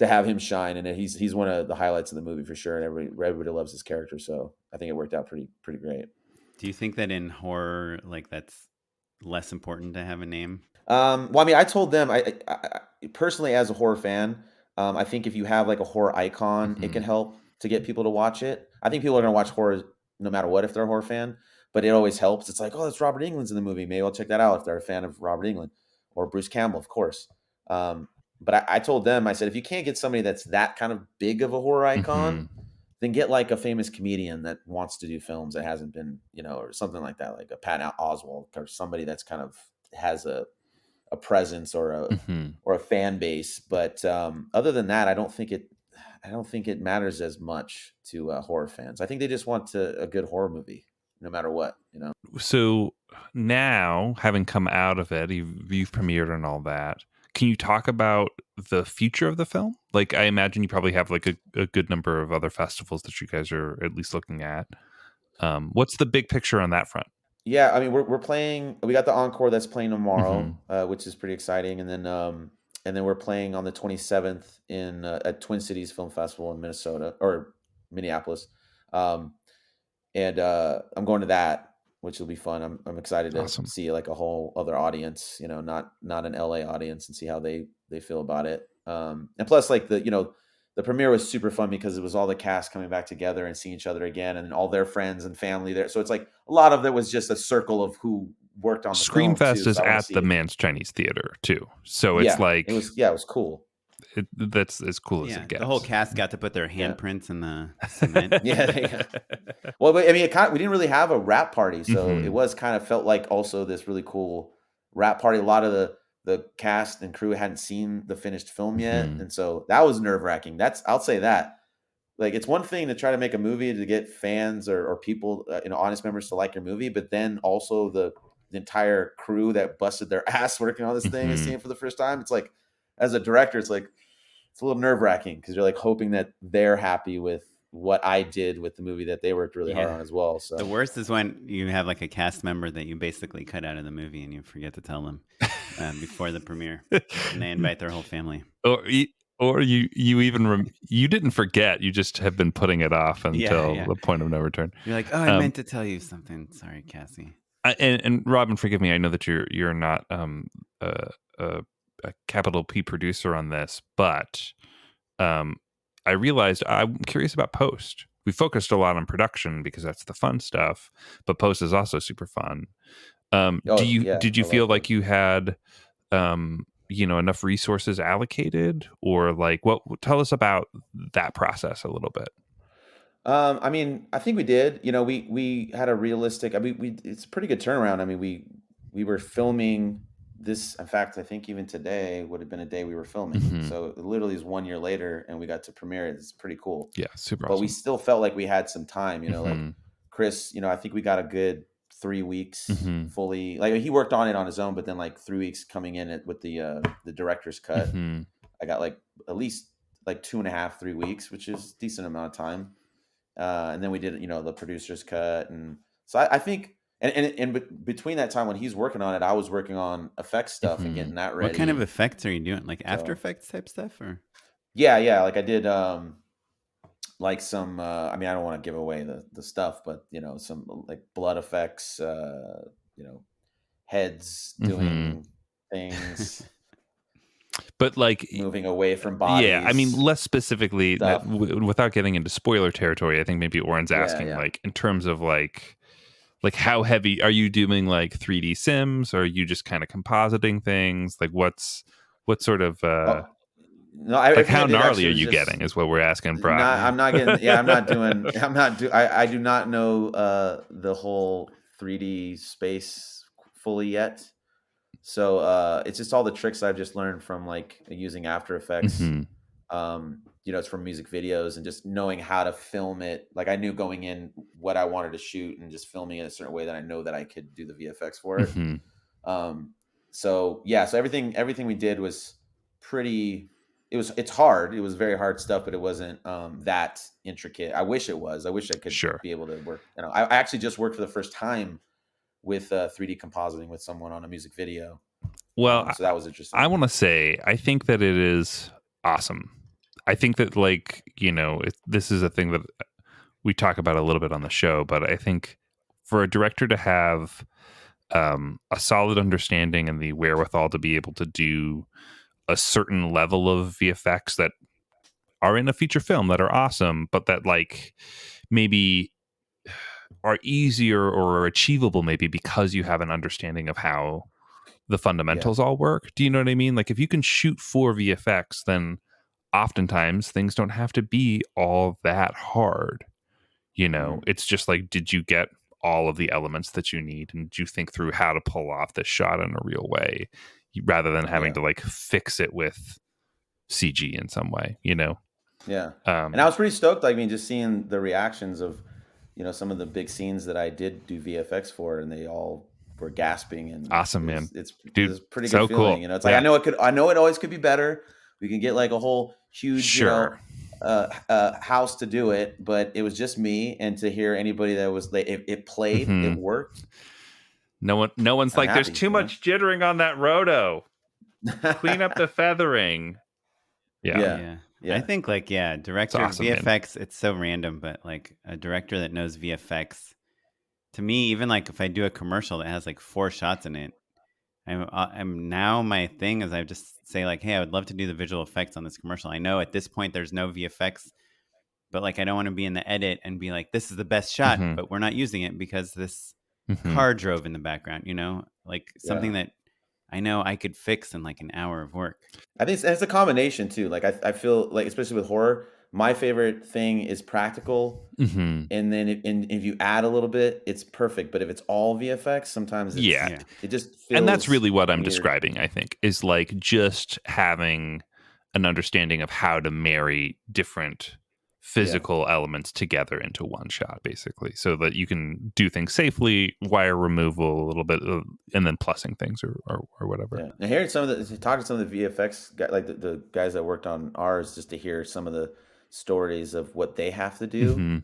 have him shine, and he's one of the highlights of the movie for sure, and everybody loves his character. So I think it worked out pretty great. Do you think that in horror, like that's less important to have a name? Well, I mean, I told them, personally, as a horror fan, I think if you have like a horror icon, it can Mhm. help to get people to watch it. I think people are going to watch horror no matter what if they're a horror fan, but it always helps. It's like, oh, that's Robert Englund's in the movie. Maybe I'll check that out if they're a fan of Robert Englund or Bruce Campbell, of course. But I told them, I said, if you can't get somebody that's that kind of big of a horror icon, Mhm. then get like a famous comedian that wants to do films that hasn't been, or something like that, like a Pat Oswalt or somebody that's kind of has a presence Mhm. or a fan base. But other than that, I don't think it matters as much to horror fans. I think they just want a good horror movie, no matter what. So now, having come out of it, you've premiered and all that. Can you talk about the future of the film? Like, I imagine you probably have like a good number of other festivals that you guys are at least looking at. What's the big picture on that front? Yeah, I mean, we're playing. We got the encore that's playing tomorrow, Mhm. which is pretty exciting, and then we're playing on the 27th in at Twin Cities Film Festival in Minnesota or Minneapolis. Um, and I'm going to that, which will be fun. I'm excited to Awesome. see like a whole other audience, not an LA audience, and see how they feel about it. And plus, like, the premiere was super fun because it was all the cast coming back together and seeing each other again, and all their friends and family there. So it's like a lot of it was just a circle of who worked on the film Screamfest too. is So I want to at the see. Man's Chinese Theater too. So it's Yeah, like it was cool. that's as cool as Yeah, it the whole gets. cast got to put their Yeah, handprints in the cement. yeah. Well, but, I mean, we didn't really have a rap party, so it Mhm. was kind of felt like also this really cool rap party. A lot of the cast and crew hadn't seen the finished film yet, Mhm. and so that was nerve wracking. I'll say that. Like, it's one thing to try to make a movie to get fans or people, audience members to like your movie, but then also the entire crew that busted their ass working on this thing is Mhm. seeing it for the first time. It's like, as a director, it's a little nerve wracking because you're like hoping that they're happy with what I did with the movie that they worked really hard Yeah. on as well. The So worst is when you have like a cast member that you basically cut out of the movie and you forget to tell them before the premiere, and they invite their whole family. or you even you didn't forget. You just have been putting it off Yeah, until yeah. the point of no return. You're like, oh, I Um, meant to tell you something. Sorry, Cassie. and Robin, forgive me. I know that you're not a, a, a capital P producer on this, but um, I realized I'm curious about post. We focused a lot on production because that's the fun stuff, but post is also super fun. oh yeah, Did you I feel love like those. you had enough resources allocated, or like what? Tell us about that process a little bit. I mean, I think we did. We had a realistic. I mean, we it's a pretty good turnaround. I mean, we were filming this. In fact, I think even today would have been a day we were filming. Hmm. So it literally is 1 year later, and we got to premiere it. It's pretty cool. Yeah, super But we awesome. still felt like we had some time. Like Hmm. Chris. I think we got a good 3 weeks Hmm. fully. Like, he worked on it on his own, but then like 3 weeks coming in it with the director's cut. Hmm. I got like at least like 2.5, 3 weeks, which is a decent amount of time. And then we did, the producer's cut. And so I think, between that time when he's working on it, I was working on effects stuff and getting that What kind of ready. effects are you doing? Like After So Effects type stuff, or? yeah. Like I did, like some, I mean, I don't want to give away the stuff, but some like blood effects, heads doing things, But like, moving away from yeah, I mean, bodies, less specifically, stuff. without getting into spoiler territory, I think maybe Oren's asking, Yeah. like, in terms of like how heavy are you doing, like 3D sims, or are you just kind of compositing things? Like, what sort of Oh, no, like everything I how did gnarly actually are was you just getting? Is what we're asking, Brock. not. Yeah. I'm not getting. Yeah, I'm not doing. I do not know the whole 3D space fully yet. So it's just all the tricks I've just learned from like using After Effects. Mm-hmm. It's from music videos and just knowing how to film it. Like I knew going in what I wanted to shoot and just filming it a certain way that I know that I could do the VFX for it. Mm-hmm. So yeah, so everything we did was pretty. It's hard. It was very hard stuff, but it wasn't that intricate. I wish it was. I wish I could Sure. be able to work. I actually just worked for the first time with 3D compositing with someone on a music video. Well, So that was I interesting. want to say I think that it is awesome. I think that, like, this is a thing that we talk about a little bit on the show, but I think for a director to have a solid understanding and the wherewithal to be able to do a certain level of VFX that are in a feature film that are awesome, but that like maybe are easier or achievable maybe because you have an understanding of how the Yeah. fundamentals all work. Do you know what I mean? Like if you can shoot for VFX, then oftentimes things don't have to be all that hard. Mhm. It's just like, did you get all of the elements that you need, and did you think through how to pull off this shot in a real way rather than having Yeah. to like fix it with CG in some way, Yeah. And I um was pretty stoked. I mean, just seeing the reactions of, some of the big scenes that I did do VFX for, and they all were gasping, and awesome, man. it's Dude, a pretty good so feeling. cool. It's like Yeah, I know it always could be better. We can get like a whole huge, sure. house to do it, but it was just me, and to hear anybody that was like, it played, Hmm. it worked. No one's I'm like, there's happy, too much jittering on that roto. Clean up the feathering. Yeah, Yeah. Yeah. I Yeah. think like, yeah, it's director awesome, man. VFX, it's so random, but like a director that knows VFX, to me, even like if I do a commercial that has like 4 shots in it, I'm now my thing is I just say like, hey, I would love to do the visual effects on this commercial. I know at this point there's no VFX, but like I don't want to be in the edit and be like, this is the best shot, Mm-hmm. but we're not using it because this Mm-hmm. car drove in the background, like Yeah. something that I know I could fix in like an hour of work. I think it's a combination too. Like I feel like, especially with horror, my favorite thing is practical, Mm-hmm. and then if you add a little bit, it's perfect. But if it's all VFX, sometimes Yeah. Yeah. it just And that's feels really what I'm weird. describing, I think, is like just having an understanding of how to marry different physical elements together into one shot, basically, so that you can do things safely, wire removal a little bit, and then plussing things or whatever. Yeah. And hearing talking to some of the VFX guys, like the guys that worked on ours, just to hear some of the stories of what they have to do Mm-hmm.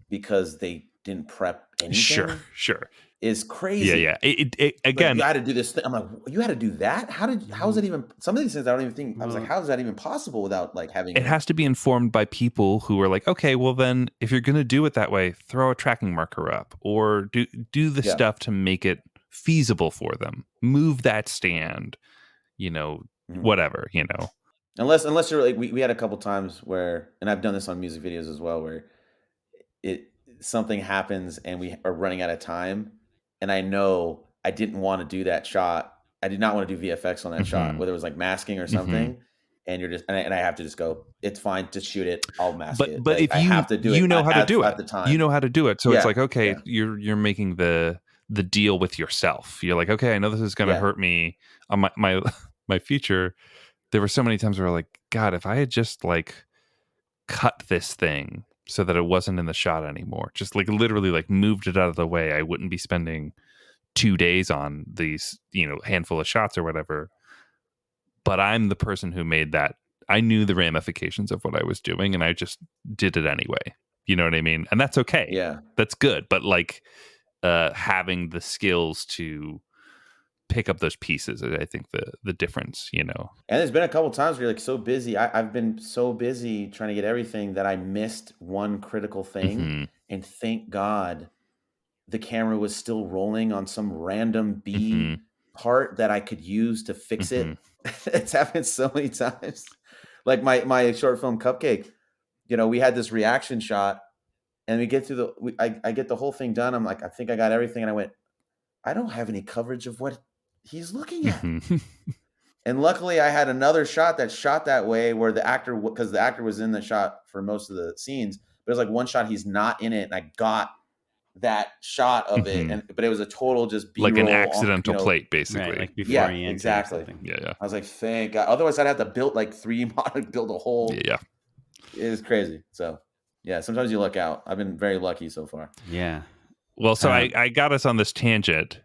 because they didn't prep Sure, anything sure. is Yeah, crazy. yeah. It Like, you again, had to do this thing. I'm like, you had to do that? How is Mhm. that even? Some of these things I don't even think. I was like, Well, how is that even possible without like having it a? has to be informed by people who are like, okay, well then if you're going to do it that way, throw a tracking marker up or do the Yeah. stuff to make it feasible for them. Move that stand, Mhm. whatever. Unless you're like, we had a couple times where, and I've done this on music videos as well, where it something happens and we are running out of time, and I know I didn't want to do that shot. I did not want to do VFX on that shot, Hmm. whether it was like masking or Hmm. something. And you're just, and I have to just go, it's fine, just shoot it. I'll mask But it. but Like if I have to do it you know how to do at it, the time. so it's Yeah. like, okay, Yeah. you're making the deal with yourself. You're like, okay, I know this is going to Yeah. hurt me on my my future. There were so many times where like, God, if I had just like cut this thing so that it wasn't in the shot anymore, just like literally like moved it out of the way, I wouldn't be spending 2 days on these handful of shots or whatever. But I'm the person who made that I knew the ramifications of what I was doing, and I just did it anyway. You know what I mean? And that's okay. Yeah. That's good. But like having the skills to pick up those pieces is, I think, the difference, you know. And there's been a couple times where you're like so busy. I've been so busy trying to get everything that I missed one critical thing. Mm-hmm. And thank God the camera was still rolling on some random Mm-hmm. B part that I could use to fix Mm-hmm. it. It's happened so many times. Like my short film Cupcake, you know, we had this reaction shot and we get through I get the whole thing done. I'm like, I think I got everything. And I went, I don't have any coverage of what he's looking at. Mm-hmm. And luckily, I had another shot that shot that way where the actor, because the actor was in the shot for most of the scenes, but it was like one shot he's not in it, and I got that shot of it, Mm-hmm. but it was a total just B-roll, Like an accidental plate, basically. Right, like before Yeah, you enter exactly. something. Yeah. I was like, thank God. Otherwise, I'd have to build like build a whole. Yeah. It's crazy. So, yeah, sometimes you luck out. I've been very lucky so far. Yeah. Well, so I got us on this tangent.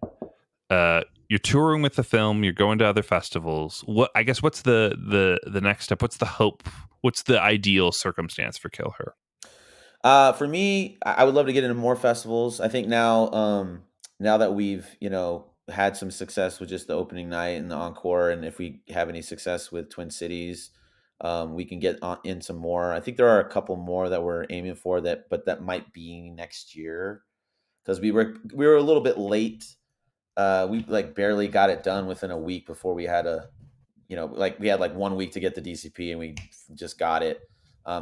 You're touring with the film. You're going to other festivals. What's the next step? What's the hope? What's the ideal circumstance for KillHer? For me, I would love to get into more festivals. I think now that we've, you know, had some success with just the opening night and the encore, and if we have any success with Twin Cities, we can get in some more. I think there are a couple more that we're aiming for but that might be next year because we were a little bit late. We like barely got it done within a week before we had we had like 1 week to get the DCP and we just got it.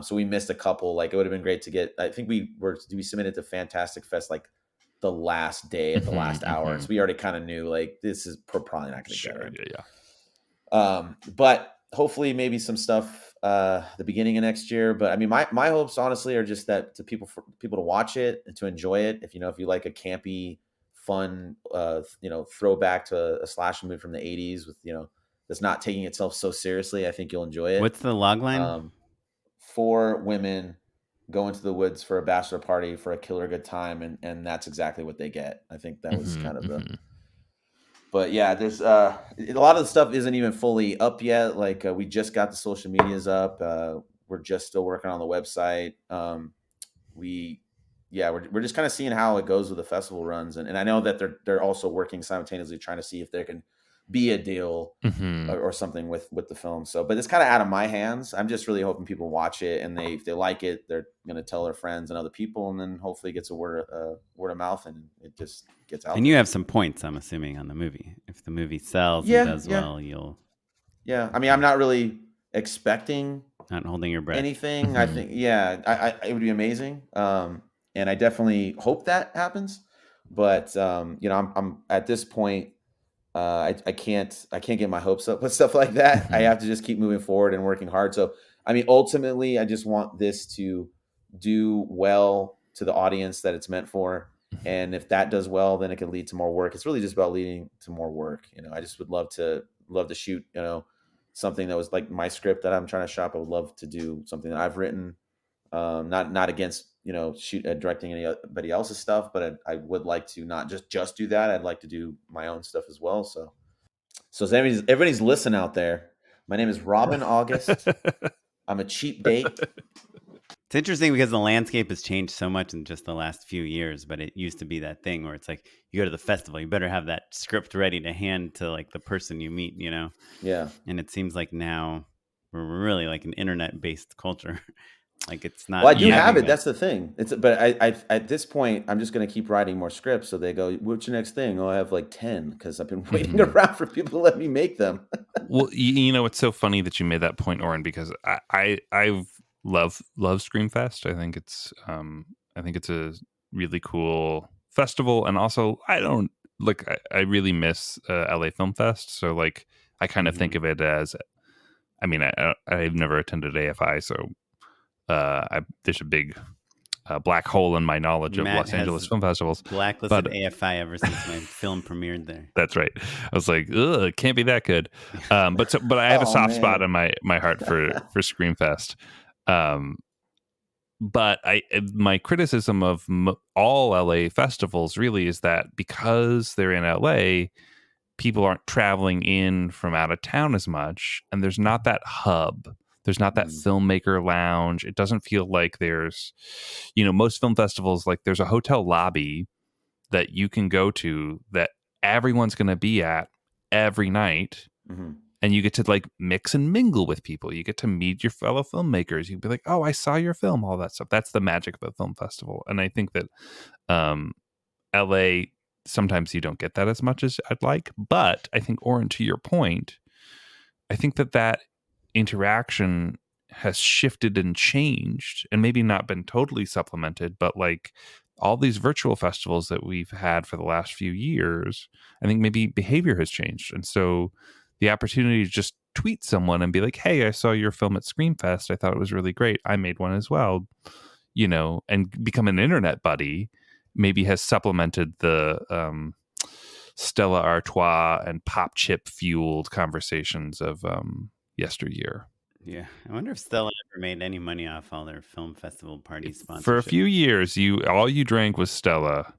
So we missed a couple. Like it would have been great to get. I think we submitted to Fantastic Fest like the last day at the last hour. So we already kind of knew like this is probably not going to get it. Yeah. But hopefully maybe some stuff the beginning of next year. But I mean, my hopes honestly are just that for people to watch it and to enjoy it. If you like a campy, fun, throwback to a slasher movie from the 80s with that's not taking itself so seriously, I think you'll enjoy it. What's the log line? 4 women go into the woods for a bachelor party for a killer good time, and that's exactly what they get. I think that was kind of the. But yeah, there's a lot of the stuff isn't even fully up yet. Like we just got the social medias up. We're just still working on the website. We're just kind of seeing how it goes with the festival runs, and I know that they're also working simultaneously trying to see if there can be a deal or something with the film. So, but it's kind of out of my hands. I'm just really hoping people watch it and if they like it, they're going to tell their friends and other people, and then hopefully it gets a word of mouth and it just gets out. And you have some points, I'm assuming, on the movie. If the movie sells and does well, you'll. Yeah, I mean, I'm not really expecting not holding your breath anything. I think it would be amazing, and I definitely hope that happens. But I'm at this point. I can't get my hopes up with stuff like that. I have to just keep moving forward and working hard. So, I mean, ultimately, I just want this to do well to the audience that it's meant for. And if that does well, then it can lead to more work. It's really just about leading to more work. I just would love to shoot, something that was like my script that I'm trying to shop. I would love to do something that I've written. Not against directing anybody else's stuff, but I would like to not just do that. I'd like to do my own stuff as well. So if everybody's listening out there, my name is Robyn August. I'm a cheap date. It's interesting because the landscape has changed so much in just the last few years, but it used to be that thing where it's like you go to the festival, you better have that script ready to hand to like the person you meet, Yeah. And it seems like now we're really like an internet-based culture. Like it's not. Well, I do have it. That's the thing. But I at this point, I'm just going to keep writing more scripts. So they go, "What's your next thing?" Oh, I have like 10 because I've been waiting around for people to let me make them. Well, it's so funny that you made that point, Oren, because I love Screamfest. I think it's a really cool festival, and also I really miss LA Film Fest. So like I kind of think of it as, I mean, I've never attended AFI, so. There's a big black hole in my knowledge of Los Angeles film festivals. Blacklisted AFI ever since my film premiered there. That's right. I was like, ugh, it can't be that good. But I have a soft spot in my heart for Screamfest. But my criticism of all LA festivals really is that because they're in LA, people aren't traveling in from out of town as much, and there's not that hub. There's not that filmmaker lounge. It doesn't feel like there's, most film festivals, like there's a hotel lobby that you can go to that everyone's going to be at every night. And you get to like mix and mingle with people. You get to meet your fellow filmmakers. You'd be like, oh, I saw your film, all that stuff. That's the magic of a film festival. And I think that LA, sometimes you don't get that as much as I'd like. But I think, Oren, to your point, I think that interaction has shifted and changed and maybe not been totally supplemented, but like all these virtual festivals that we've had for the last few years, I think maybe behavior has changed. And so the opportunity to just tweet someone and be like, hey, I saw your film at Screamfest. I thought it was really great. I made one as well, and become an internet buddy maybe has supplemented the Stella Artois and pop chip fueled conversations of yesteryear. Yeah, I wonder if Stella ever made any money off all their film festival party sponsorship. For a few years, all you drank was Stella.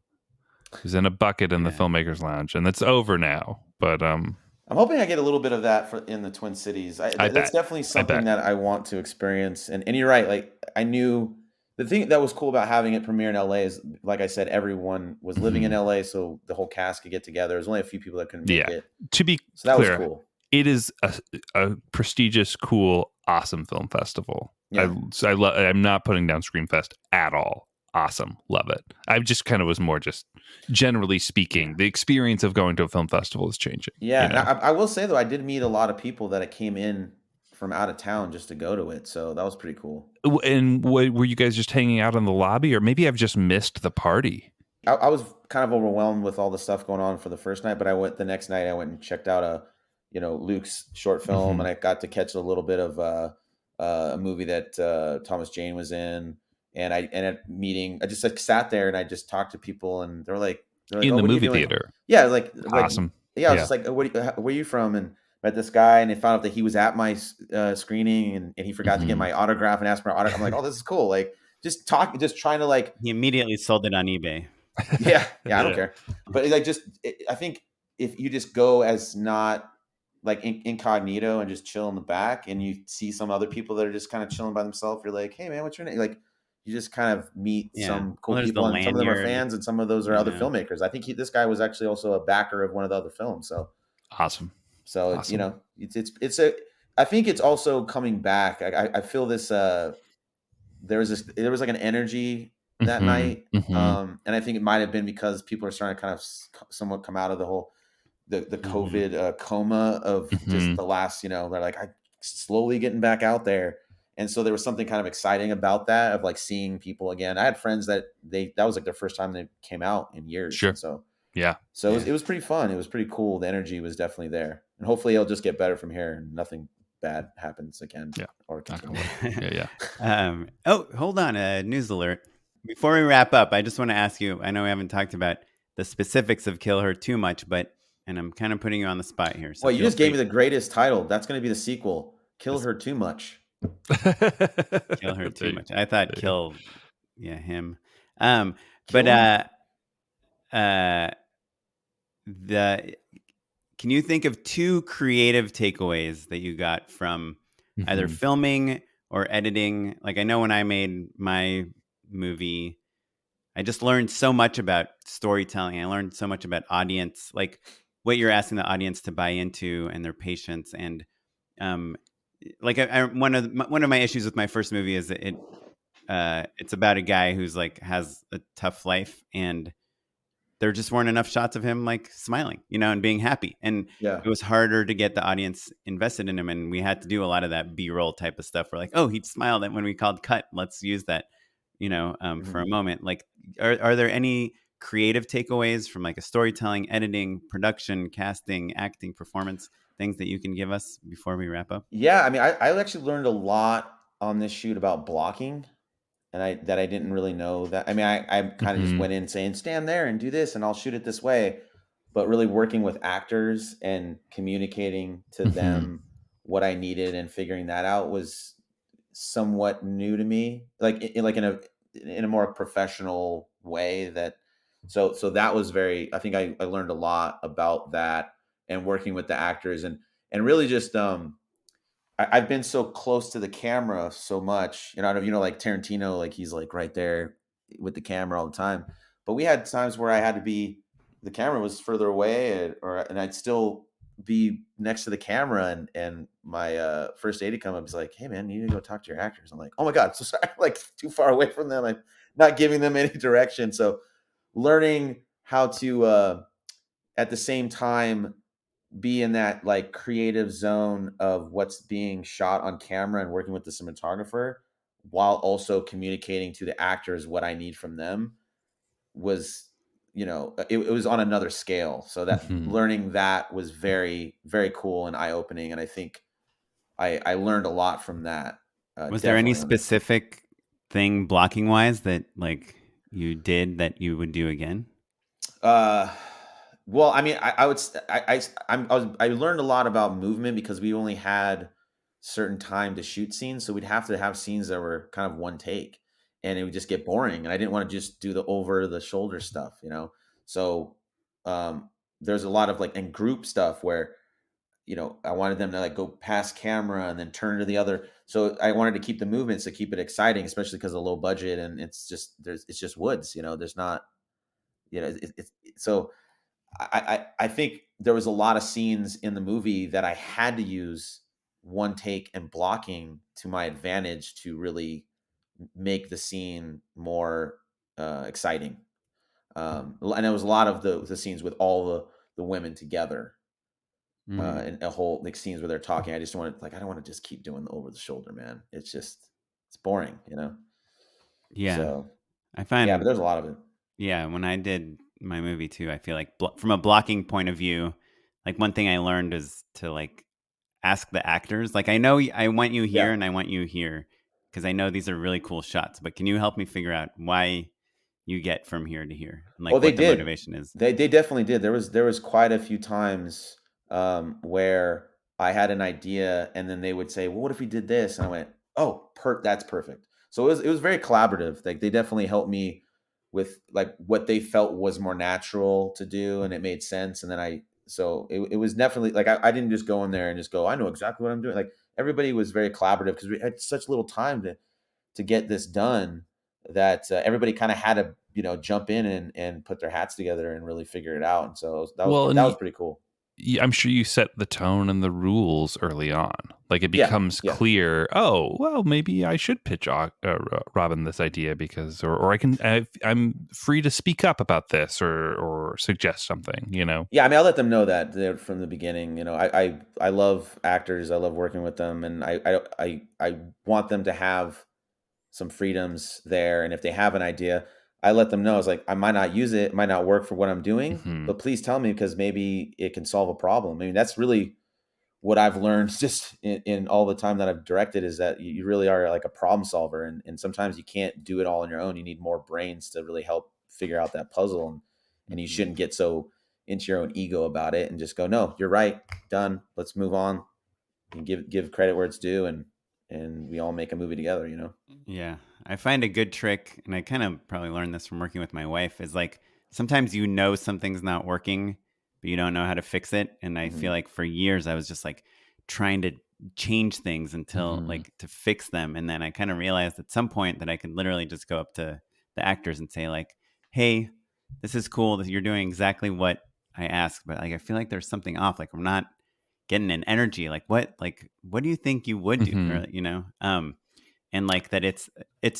It was in a bucket in the Filmmakers Lounge, and that's over now. But I'm hoping I get a little bit of that in the Twin Cities. That's definitely something that I want to experience. And you're right. Like, I knew the thing that was cool about having it premiere in LA is, like I said, everyone was living in LA, so the whole cast could get together. There's only a few people that couldn't make it. To be so that clear, was cool. It is a prestigious, cool, awesome film festival. Yeah. I'm not putting down Screamfest at all. Awesome. Love it. I just kind of was more just generally speaking, the experience of going to a film festival is changing. Yeah. And I will say, though, I did meet a lot of people that came in from out of town just to go to it. So that was pretty cool. And were you guys just hanging out in the lobby, or maybe I've just missed the party? I was kind of overwhelmed with all the stuff going on for the first night, but the next night I went and checked out Luke's short film, and I got to catch a little bit of a movie that Thomas Jane was in. And I ended up meeting. I just sat there and I just talked to people, and they're like in the movie theater. Yeah, like awesome. Yeah, I was just like, where are you from? And met this guy, and they found out that he was at my screening, and he forgot to get my autograph and asked for my autograph. I'm like, oh, this is cool. Like, just trying to like. He immediately sold it on eBay. Yeah, I don't care. But like, I think if you just go as not like incognito and just chill in the back, and you see some other people that are just kind of chilling by themselves, you're like, hey man, what's your name? Like, you just kind of meet some cool people, and some of them are fans, and some of those are other filmmakers. I think this guy was actually also a backer of one of the other films. So awesome. So awesome. I think it's also coming back. I feel this. There was like an energy that night, and I think it might have been because people are starting to kind of somewhat come out of the whole the COVID coma of just the last. They're like slowly getting back out there. And so there was something kind of exciting about that, of like seeing people again. I had friends that was like their first time they came out in years. Sure. And so yeah. So it was pretty fun. It was pretty cool. The energy was definitely there, and hopefully it'll just get better from here and nothing bad happens again. Yeah. Or yeah. Oh, hold on. A news alert. Before we wrap up, I just want to ask you. I know we haven't talked about the specifics of KillHer too much, and I'm kind of putting you on the spot here. So well, you just gave me the greatest title. That's going to be the sequel. KillHer Too Much. Kill her too much. I thought him. Can you think of two creative takeaways that you got from either filming or editing? Like, I know when I made my movie, I just learned so much about storytelling. I learned so much about audience, like what you're asking the audience to buy into and their patience. And like one of my issues with my first movie is that it's about a guy who's like has a tough life, and there just weren't enough shots of him like smiling, and being happy. And it was harder to get the audience invested in him. And we had to do a lot of that B-roll type of stuff. We're like, oh, he smiled when we called cut. Let's use that, for a moment. Like, are there any creative takeaways from like a storytelling, editing, production, casting, acting, performance, things that you can give us before we wrap up? Yeah, I mean, I actually learned a lot on this shoot about blocking, and I didn't really know that. I mean, I kind of just went in saying, stand there and do this, and I'll shoot it this way. But really working with actors and communicating to them what I needed and figuring that out was somewhat new to me, like in a more professional way. So that was I think I learned a lot about that, and working with the actors and really just I've been so close to the camera so much, I don't, like Tarantino, like he's like right there with the camera all the time. But we had times where I had to be, the camera was further away, and I'd still be next to the camera, and my first aide come up, he's like, "Hey man, you need to go talk to your actors." I'm like, "Oh my god, so sorry, I'm like too far away from them. I'm not giving them any direction." So learning how to at the same time be in that like creative zone of what's being shot on camera and working with the cinematographer while also communicating to the actors what I need from them was, it was on another scale. So that Mhm. learning that was very, very cool and eye opening. And I think I learned a lot from that. Was there any Definitely on that. specific thing blocking wise that like you did that you would do again? Uh, well, I mean, I would, I learned a lot about movement because we only had certain time to shoot scenes, so we'd have to have scenes that were kind of one take, and it would just get boring. And I didn't want to just do the over the shoulder stuff. So, um, there's a lot of like in group stuff where I wanted them to like go past camera and then turn to the other. So I wanted to keep the movements to keep it exciting, especially because of low budget and it's just woods. There's not, it's so I think there was a lot of scenes in the movie that I had to use one take and blocking to my advantage to really make the scene more exciting. And there was a lot of the scenes with all the women together, Mm, and a whole like scenes where they're talking. I just wanted like I don't want to just keep doing the over the shoulder, man. It's boring. yeah, So I yeah, but find there's a lot of it. yeah, when I did my movie too, I feel like from a blocking point of view, like one thing I learned is to like ask the actors. Like I know I want you here Yeah. and I want you here because I know these are really cool shots, but can you help me figure out why you get from here to here and Oh, like they what the did. motivation is? They definitely did. There was quite a few times where I had an idea, and then they would say, "Well, what if we did this?" And I went, "Oh, that's perfect." So it was very collaborative. Like they definitely helped me with like what they felt was more natural to do, and it made sense. And then it was definitely like I didn't just go in there and just go, "I know exactly what I'm doing." Like everybody was very collaborative because we had such little time to get this done that everybody kind of had to jump in and put their hats together and really figure it out. And so Well, and that was pretty cool. I'm sure you set the tone and the rules early on. Like it Yeah, becomes yeah, clear. Oh, well, maybe I should pitch Robin this idea because, or I'm free to speak up about this or suggest something. yeah. I mean, I let them know that from the beginning. I love actors. I love working with them, and I want them to have some freedoms there. And if they have an idea, I let them know. It's like I might not use it, might not work for what I'm doing, Hmm. but please tell me because maybe it can solve a problem. I mean, that's really what I've learned just in all the time that I've directed is that you really are like a problem solver, and sometimes you can't do it all on your own. You need more brains to really help figure out that puzzle, and you Hmm. shouldn't get so into your own ego about it and just go, no, you're right, done. Let's move on and give credit where it's due, and we all make a movie together. Yeah. I find a good trick, and I kind of probably learned this from working with my wife, is like sometimes you know something's not working, but you don't know how to fix it. And I Hmm. feel like for years I was just like trying to change things until Hmm. like to fix them. And then I kind of realized at some point that I could literally just go up to the actors and say, like, hey, this is cool that you're doing exactly what I asked, but like I feel like there's something off. Like I'm not getting an energy. Like what do you think you would do? Hmm. Or and like that it's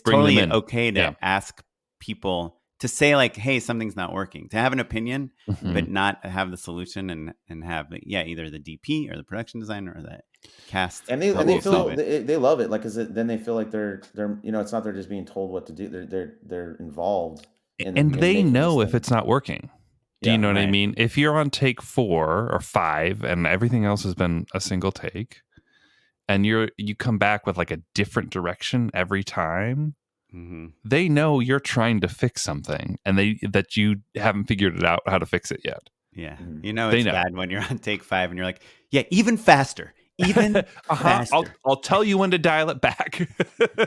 Bring them totally in. okay to Yeah. ask people to say like, hey, something's not working, to have an opinion Hmm. but not have the solution, and have yeah, either the DP or the production designer or the cast And help they you solve feel it. they love it, like, 'cause then they feel like they're it's not they're just being told what to do. They're involved And in they making this know if thing. it's not working. Do you Yeah. know what I Right. mean? If you're on take 4 or 5 and everything else has been a single take, and you come back with like a different direction every time, Hmm. they know you're trying to fix something and that you haven't figured it out how to fix it yet. Yeah, Mhm. you know They it's know. bad when you're on take 5 and you're like, yeah, even faster, even Uh-huh. faster. I'll tell you when to dial it back.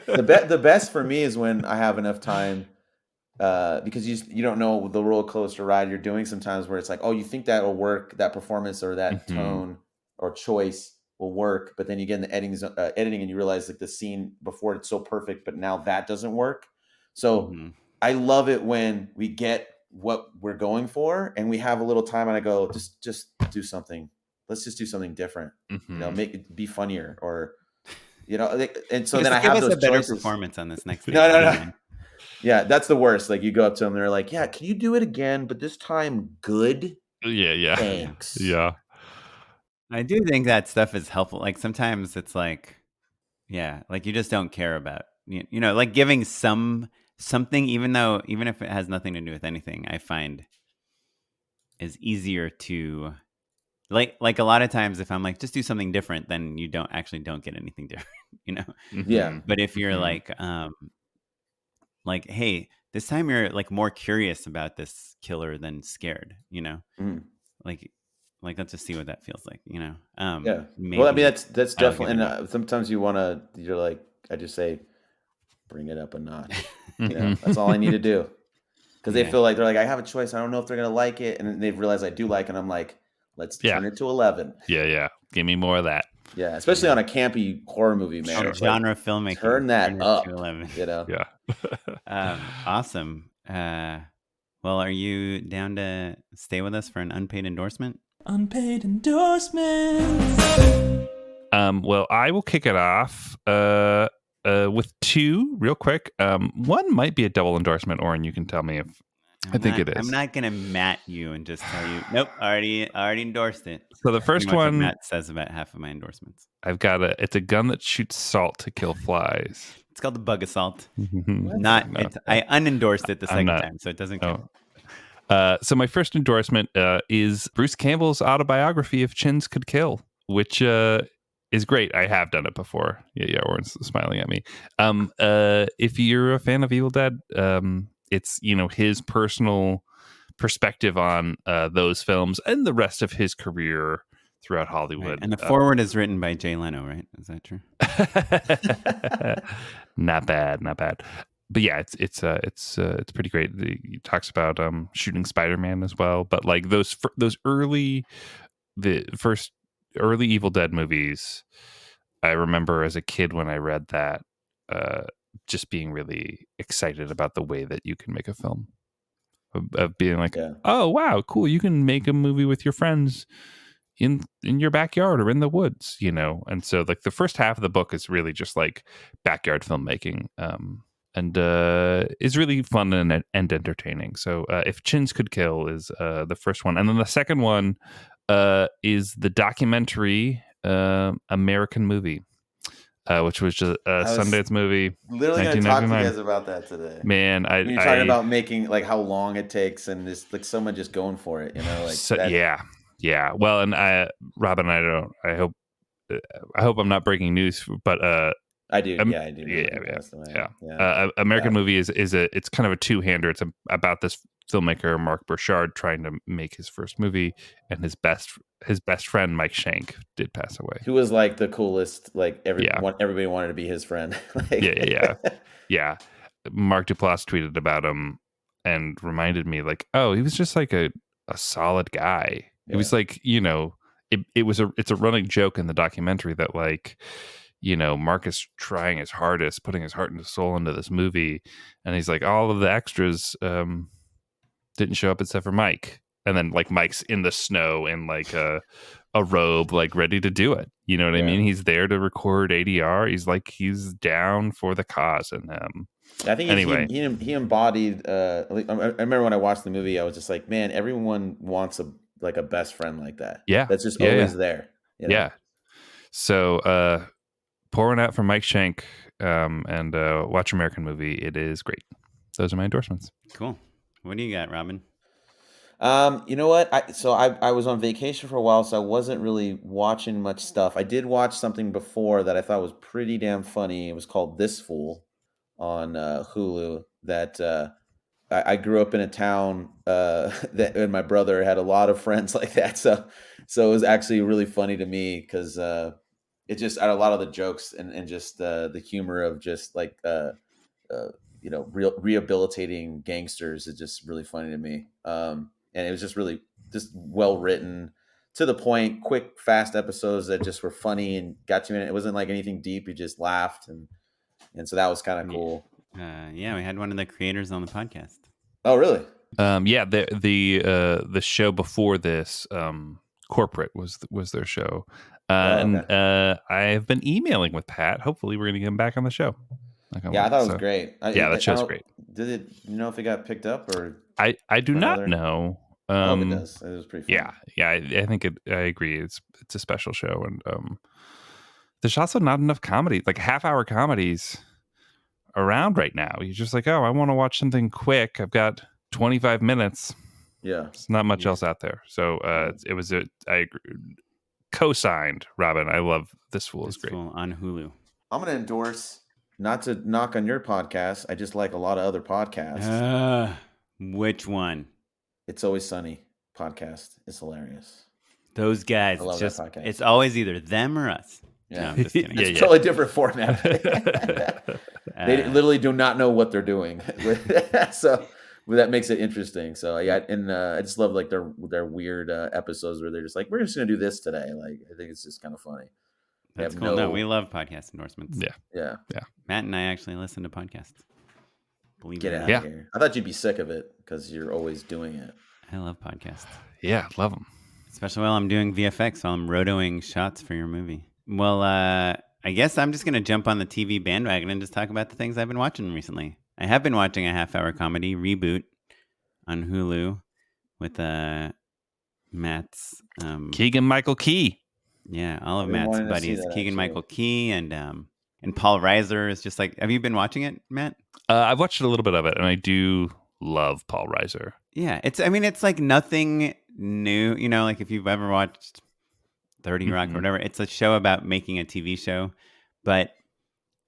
The best for me is when I have enough time, because you don't know the roller coaster ride you're doing sometimes where it's like, oh, you think that'll work, that performance or that Mhm. tone or choice, will work, but then you get in the editing and you realize like the scene before it's so perfect, but now that doesn't work. So I love it when we get what we're going for and we have a little time and I go, just do something. Let's just do something different. Make it be funnier or, and so just then I give have us those a better choices. performance on this next thing. No. Yeah, that's the worst. Like you go up to them, they're like, "Yeah, can you do it again? But this time, good. Yeah. Thanks." Yeah. I do think that stuff is helpful. Like sometimes it's like, yeah, like you just don't care about, like giving something, even if it has nothing to do with anything, I find is easier to like a lot of times if I'm like, just do something different, then you don't get anything different, Yeah. But if you're like, hey, this time you're like more curious about this killer than scared, like let's just see what that feels like, Yeah. maybe Well, I mean, that's I'll give definitely, it and sometimes you're like, I just say, bring it up a notch. That's all I need to do. Because they feel like they're like, I have a choice. I don't know if they're gonna like it, and then they realize I do like it. And I'm like, let's turn it to 11. Yeah. Give me more of that. Yeah, especially on a campy horror movie, man. Sure. Genre filmmaking. Turn that up. To 11. Yeah. Awesome. Well, are you down to stay with us for an unpaid endorsement? Unpaid endorsements. Well, I will kick it off with two real quick. One might be a double endorsement, Oren. You can tell me if I think it is. I'm not gonna mat you and just tell you, nope, already endorsed it. So the first one, what Matt says about half of my endorsements. I've got it's a gun that shoots salt to kill flies. It's called the Bug Assault. I unendorsed it the second time, so it doesn't count. So my first endorsement is Bruce Campbell's autobiography of Chins Could Kill, which is great. I have done it before. Yeah, Oren's smiling at me. If you're a fan of Evil Dead, it's his personal perspective on those films and the rest of his career throughout Hollywood. Right. And the foreword is written by Jay Leno, right? Is that true? Not bad. But yeah, it's pretty great. He talks about shooting Spider-Man as well. But like the first early Evil Dead movies, I remember as a kid when I read that, just being really excited about the way that you can make a film, of being like, oh wow, cool, you can make a movie with your friends in your backyard or in the woods, And so like the first half of the book is really just like backyard filmmaking, and is really fun and entertaining. So if Chins Could Kill is the first one, and then the second one is the documentary American Movie, which was just a Sundance movie. Literally going to talk to you guys about that today. Man, you're talking about making like how long it takes and this like someone just going for it, Yeah. Well, and Robyn, I hope I'm not breaking news, but I do. I do. Yeah. American Movie is it's kind of a two-hander. It's about this filmmaker Mark Burchard trying to make his first movie, and his best friend Mike Shank did pass away. Who was like the coolest? Like everybody wanted to be his friend. Yeah. Mark Duplass tweeted about him and reminded me like, oh, he was just like a solid guy. It was like, it's a running joke in the documentary that like, Mark is trying his hardest, putting his heart and soul into this movie, and he's like, all of the extras didn't show up except for Mike, and then like Mike's in the snow in like a robe, like ready to do it. You know what I mean? He's there to record ADR. He's down for the cause, and I think he embodied. I remember when I watched the movie, I was just like, man, everyone wants a best friend like that. Yeah, that's just always there. Yeah. So pour one out for Mike Shank, and watch American Movie. It is great. Those are my endorsements. Cool. What do you got, Robyn? You know what? I was on vacation for a while, so I wasn't really watching much stuff. I did watch something before that I thought was pretty damn funny. It was called This Fool on Hulu. That I grew up in a town and my brother had a lot of friends like that. So it was actually really funny to me because it just had a lot of the jokes and just the humor of just like rehabilitating gangsters is just really funny to me. And it was just really just well written, to the point, quick, fast episodes that just were funny and got you in it. It wasn't like anything deep. You just laughed, and so that was kind of cool. Yeah, we had one of the creators on the podcast. Oh, really? Yeah, the show before this, Corporate was their show, and I've been emailing with Pat. Hopefully, we're going to get him back on the show. Yeah, I thought it was great. That show's great. Did it? You know if it got picked up or? I do not know. I hope it does. It was pretty fun. Yeah. I think I agree. It's a special show, and there's also not enough comedy, like half-hour comedies around right now. You're just like, oh, I want to watch something quick. I've got 25 minutes. Yeah, there's not much else out there. So it was I co-signed, Robyn. I love This Fool is great on Hulu. I'm gonna endorse. Not to knock on your podcast, I just like a lot of other podcasts. Which one? It's Always Sunny podcast. It's hilarious. Those guys. I love that podcast. It's always either them or us. Yeah, no, I'm just kidding. It's a totally different format. They literally do not know what they're doing, so that makes it interesting. So yeah, and I just love like their weird episodes where they're just like, we're just gonna do this today. Like I think it's just kind of funny. That's cool. No, we love podcast endorsements. Yeah. Matt and I actually listen to podcasts. Get out of here. I thought you'd be sick of it because you're always doing it. I love podcasts. Yeah, love them. Especially while I'm doing VFX, while I'm rotoing shots for your movie. Well, I guess I'm just going to jump on the TV bandwagon and just talk about the things I've been watching recently. I have been watching a half-hour comedy, Reboot, on Hulu with Matt's... Keegan-Michael Key. Yeah, all of Matt's buddies. Keegan-Michael Key and Paul Reiser is just like... Have you been watching it, Matt? I've watched a little bit of it, and I do love Paul Reiser. Yeah, it's like nothing new. You know, like if you've ever watched 30 Rock or whatever, it's a show about making a TV show, but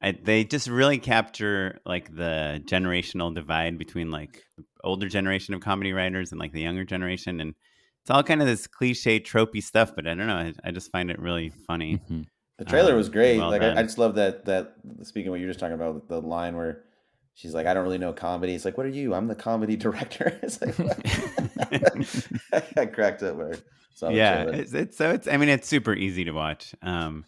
they just really capture like the generational divide between like the older generation of comedy writers and like the younger generation, and it's all kind of this cliche tropey stuff, but I don't know, I just find it really funny. The trailer was great. Well like done. I just love that speaking of what you were just talking about, the line where she's like, I don't really know comedy. It's like, what are you? I'm the comedy director. It's like, I cracked up where. It's super easy to watch. And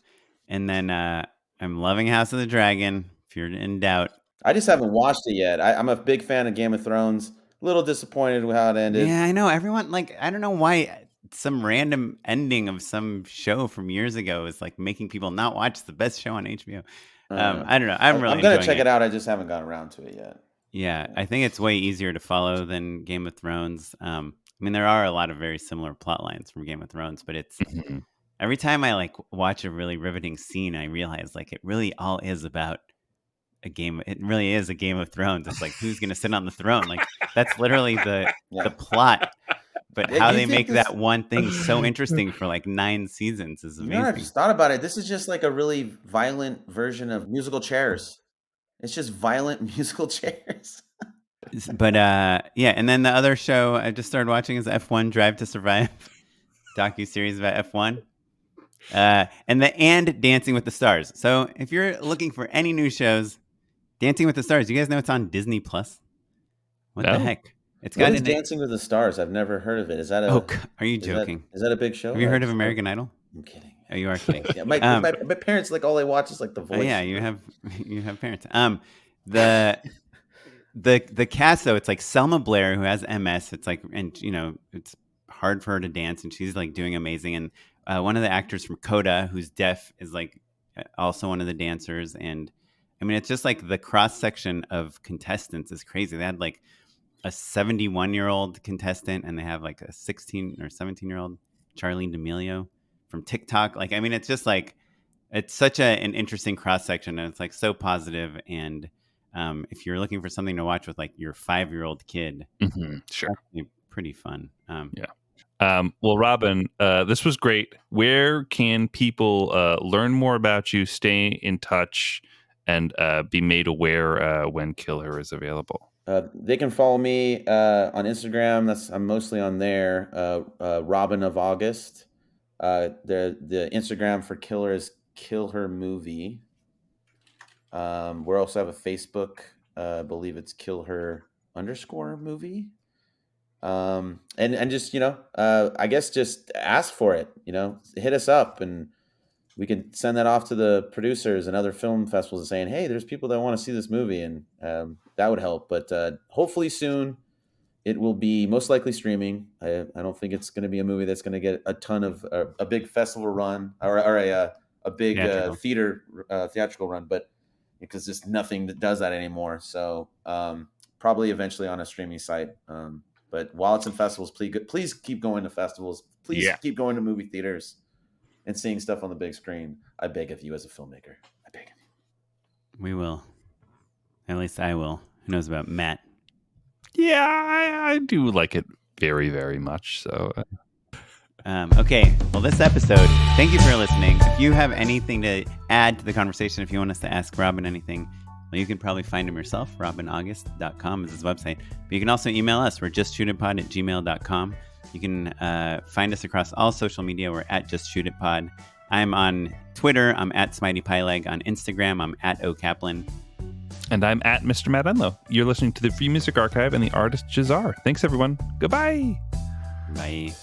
then I'm loving House of the Dragon. If you're in doubt, I just haven't watched it yet. I'm a big fan of Game of Thrones. A little disappointed with how it ended. Yeah, I know. Everyone, like, I don't know why some random ending of some show from years ago is like making people not watch the best show on HBO. I don't know. I'm gonna check it out. I just haven't gotten around to it yet. Yeah, I think it's way easier to follow than Game of Thrones. I mean, there are a lot of very similar plot lines from Game of Thrones, but it's every time I like watch a really riveting scene, I realize like it really all is about a game. It really is a Game of Thrones. It's like who's gonna sit on the throne? Like that's literally the plot. But how they make that one thing so interesting for like 9 seasons is amazing. I just thought about it. This is just like a really violent version of musical chairs. It's just violent musical chairs. But yeah, and then the other show I just started watching is F1 Drive to Survive, docuseries about F1. And Dancing with the Stars. So if you're looking for any new shows, Dancing with the Stars, you guys know it's on Disney Plus? What the heck? It's got Dancing with the Stars. I've never heard of it. Is that are you joking? Is that a big show? Have you heard of American Idol? I'm kidding. Oh, you are kidding. Yeah, my parents, like all they watch is like The Voice. Oh, yeah, you have parents. The cast though, it's like Selma Blair who has MS. It's like, and you know, it's hard for her to dance, and she's like doing amazing. And one of the actors from Coda, who's deaf, is like also one of the dancers. And I mean, it's just like the cross section of contestants is crazy. They had like a 71-year-old contestant, and they have like a 16 or 17-year-old Charlene D'Amelio from TikTok. Like, I mean, it's just like it's such an interesting cross section, and it's like so positive. And if you're looking for something to watch with like your 5-year-old kid, sure, pretty fun. Well, Robyn, this was great. Where can people learn more about you, stay in touch, and be made aware when KillHer is available? They can follow me on Instagram. I'm mostly on there. Robyn of August. The Instagram for KillHer is KillHer Movie. We also have a Facebook. I believe it's KillHer _movie. And just, I guess just ask for it, hit us up, and we can send that off to the producers and other film festivals and saying, hey, there's people that want to see this movie, and that would help. But hopefully soon it will be most likely streaming. I don't think it's going to be a movie that's going to get a ton of a big festival run or a big theatrical run, but because there's nothing that does that anymore. So probably eventually on a streaming site. But while it's in festivals, please keep going to festivals. Please keep going to movie theaters and seeing stuff on the big screen. I beg of you as a filmmaker. I beg of you. We will. At least I will. Who knows about Matt? Yeah, I do like it very, very much. So. Okay. Well, this episode, thank you for listening. If you have anything to add to the conversation, if you want us to ask Robyn anything, well, you can probably find him yourself. RobynAugust.com is his website. But you can also email us. We're justshootitpod@gmail.com. You can find us across all social media. We're at justshootitpod. I'm on Twitter. I'm at SmiteyPyleg. On Instagram, I'm at OKaplan. And I'm at Mr. Matt Enlow. You're listening to the Free Music Archive and the artist Jazar. Thanks, everyone. Goodbye. Bye.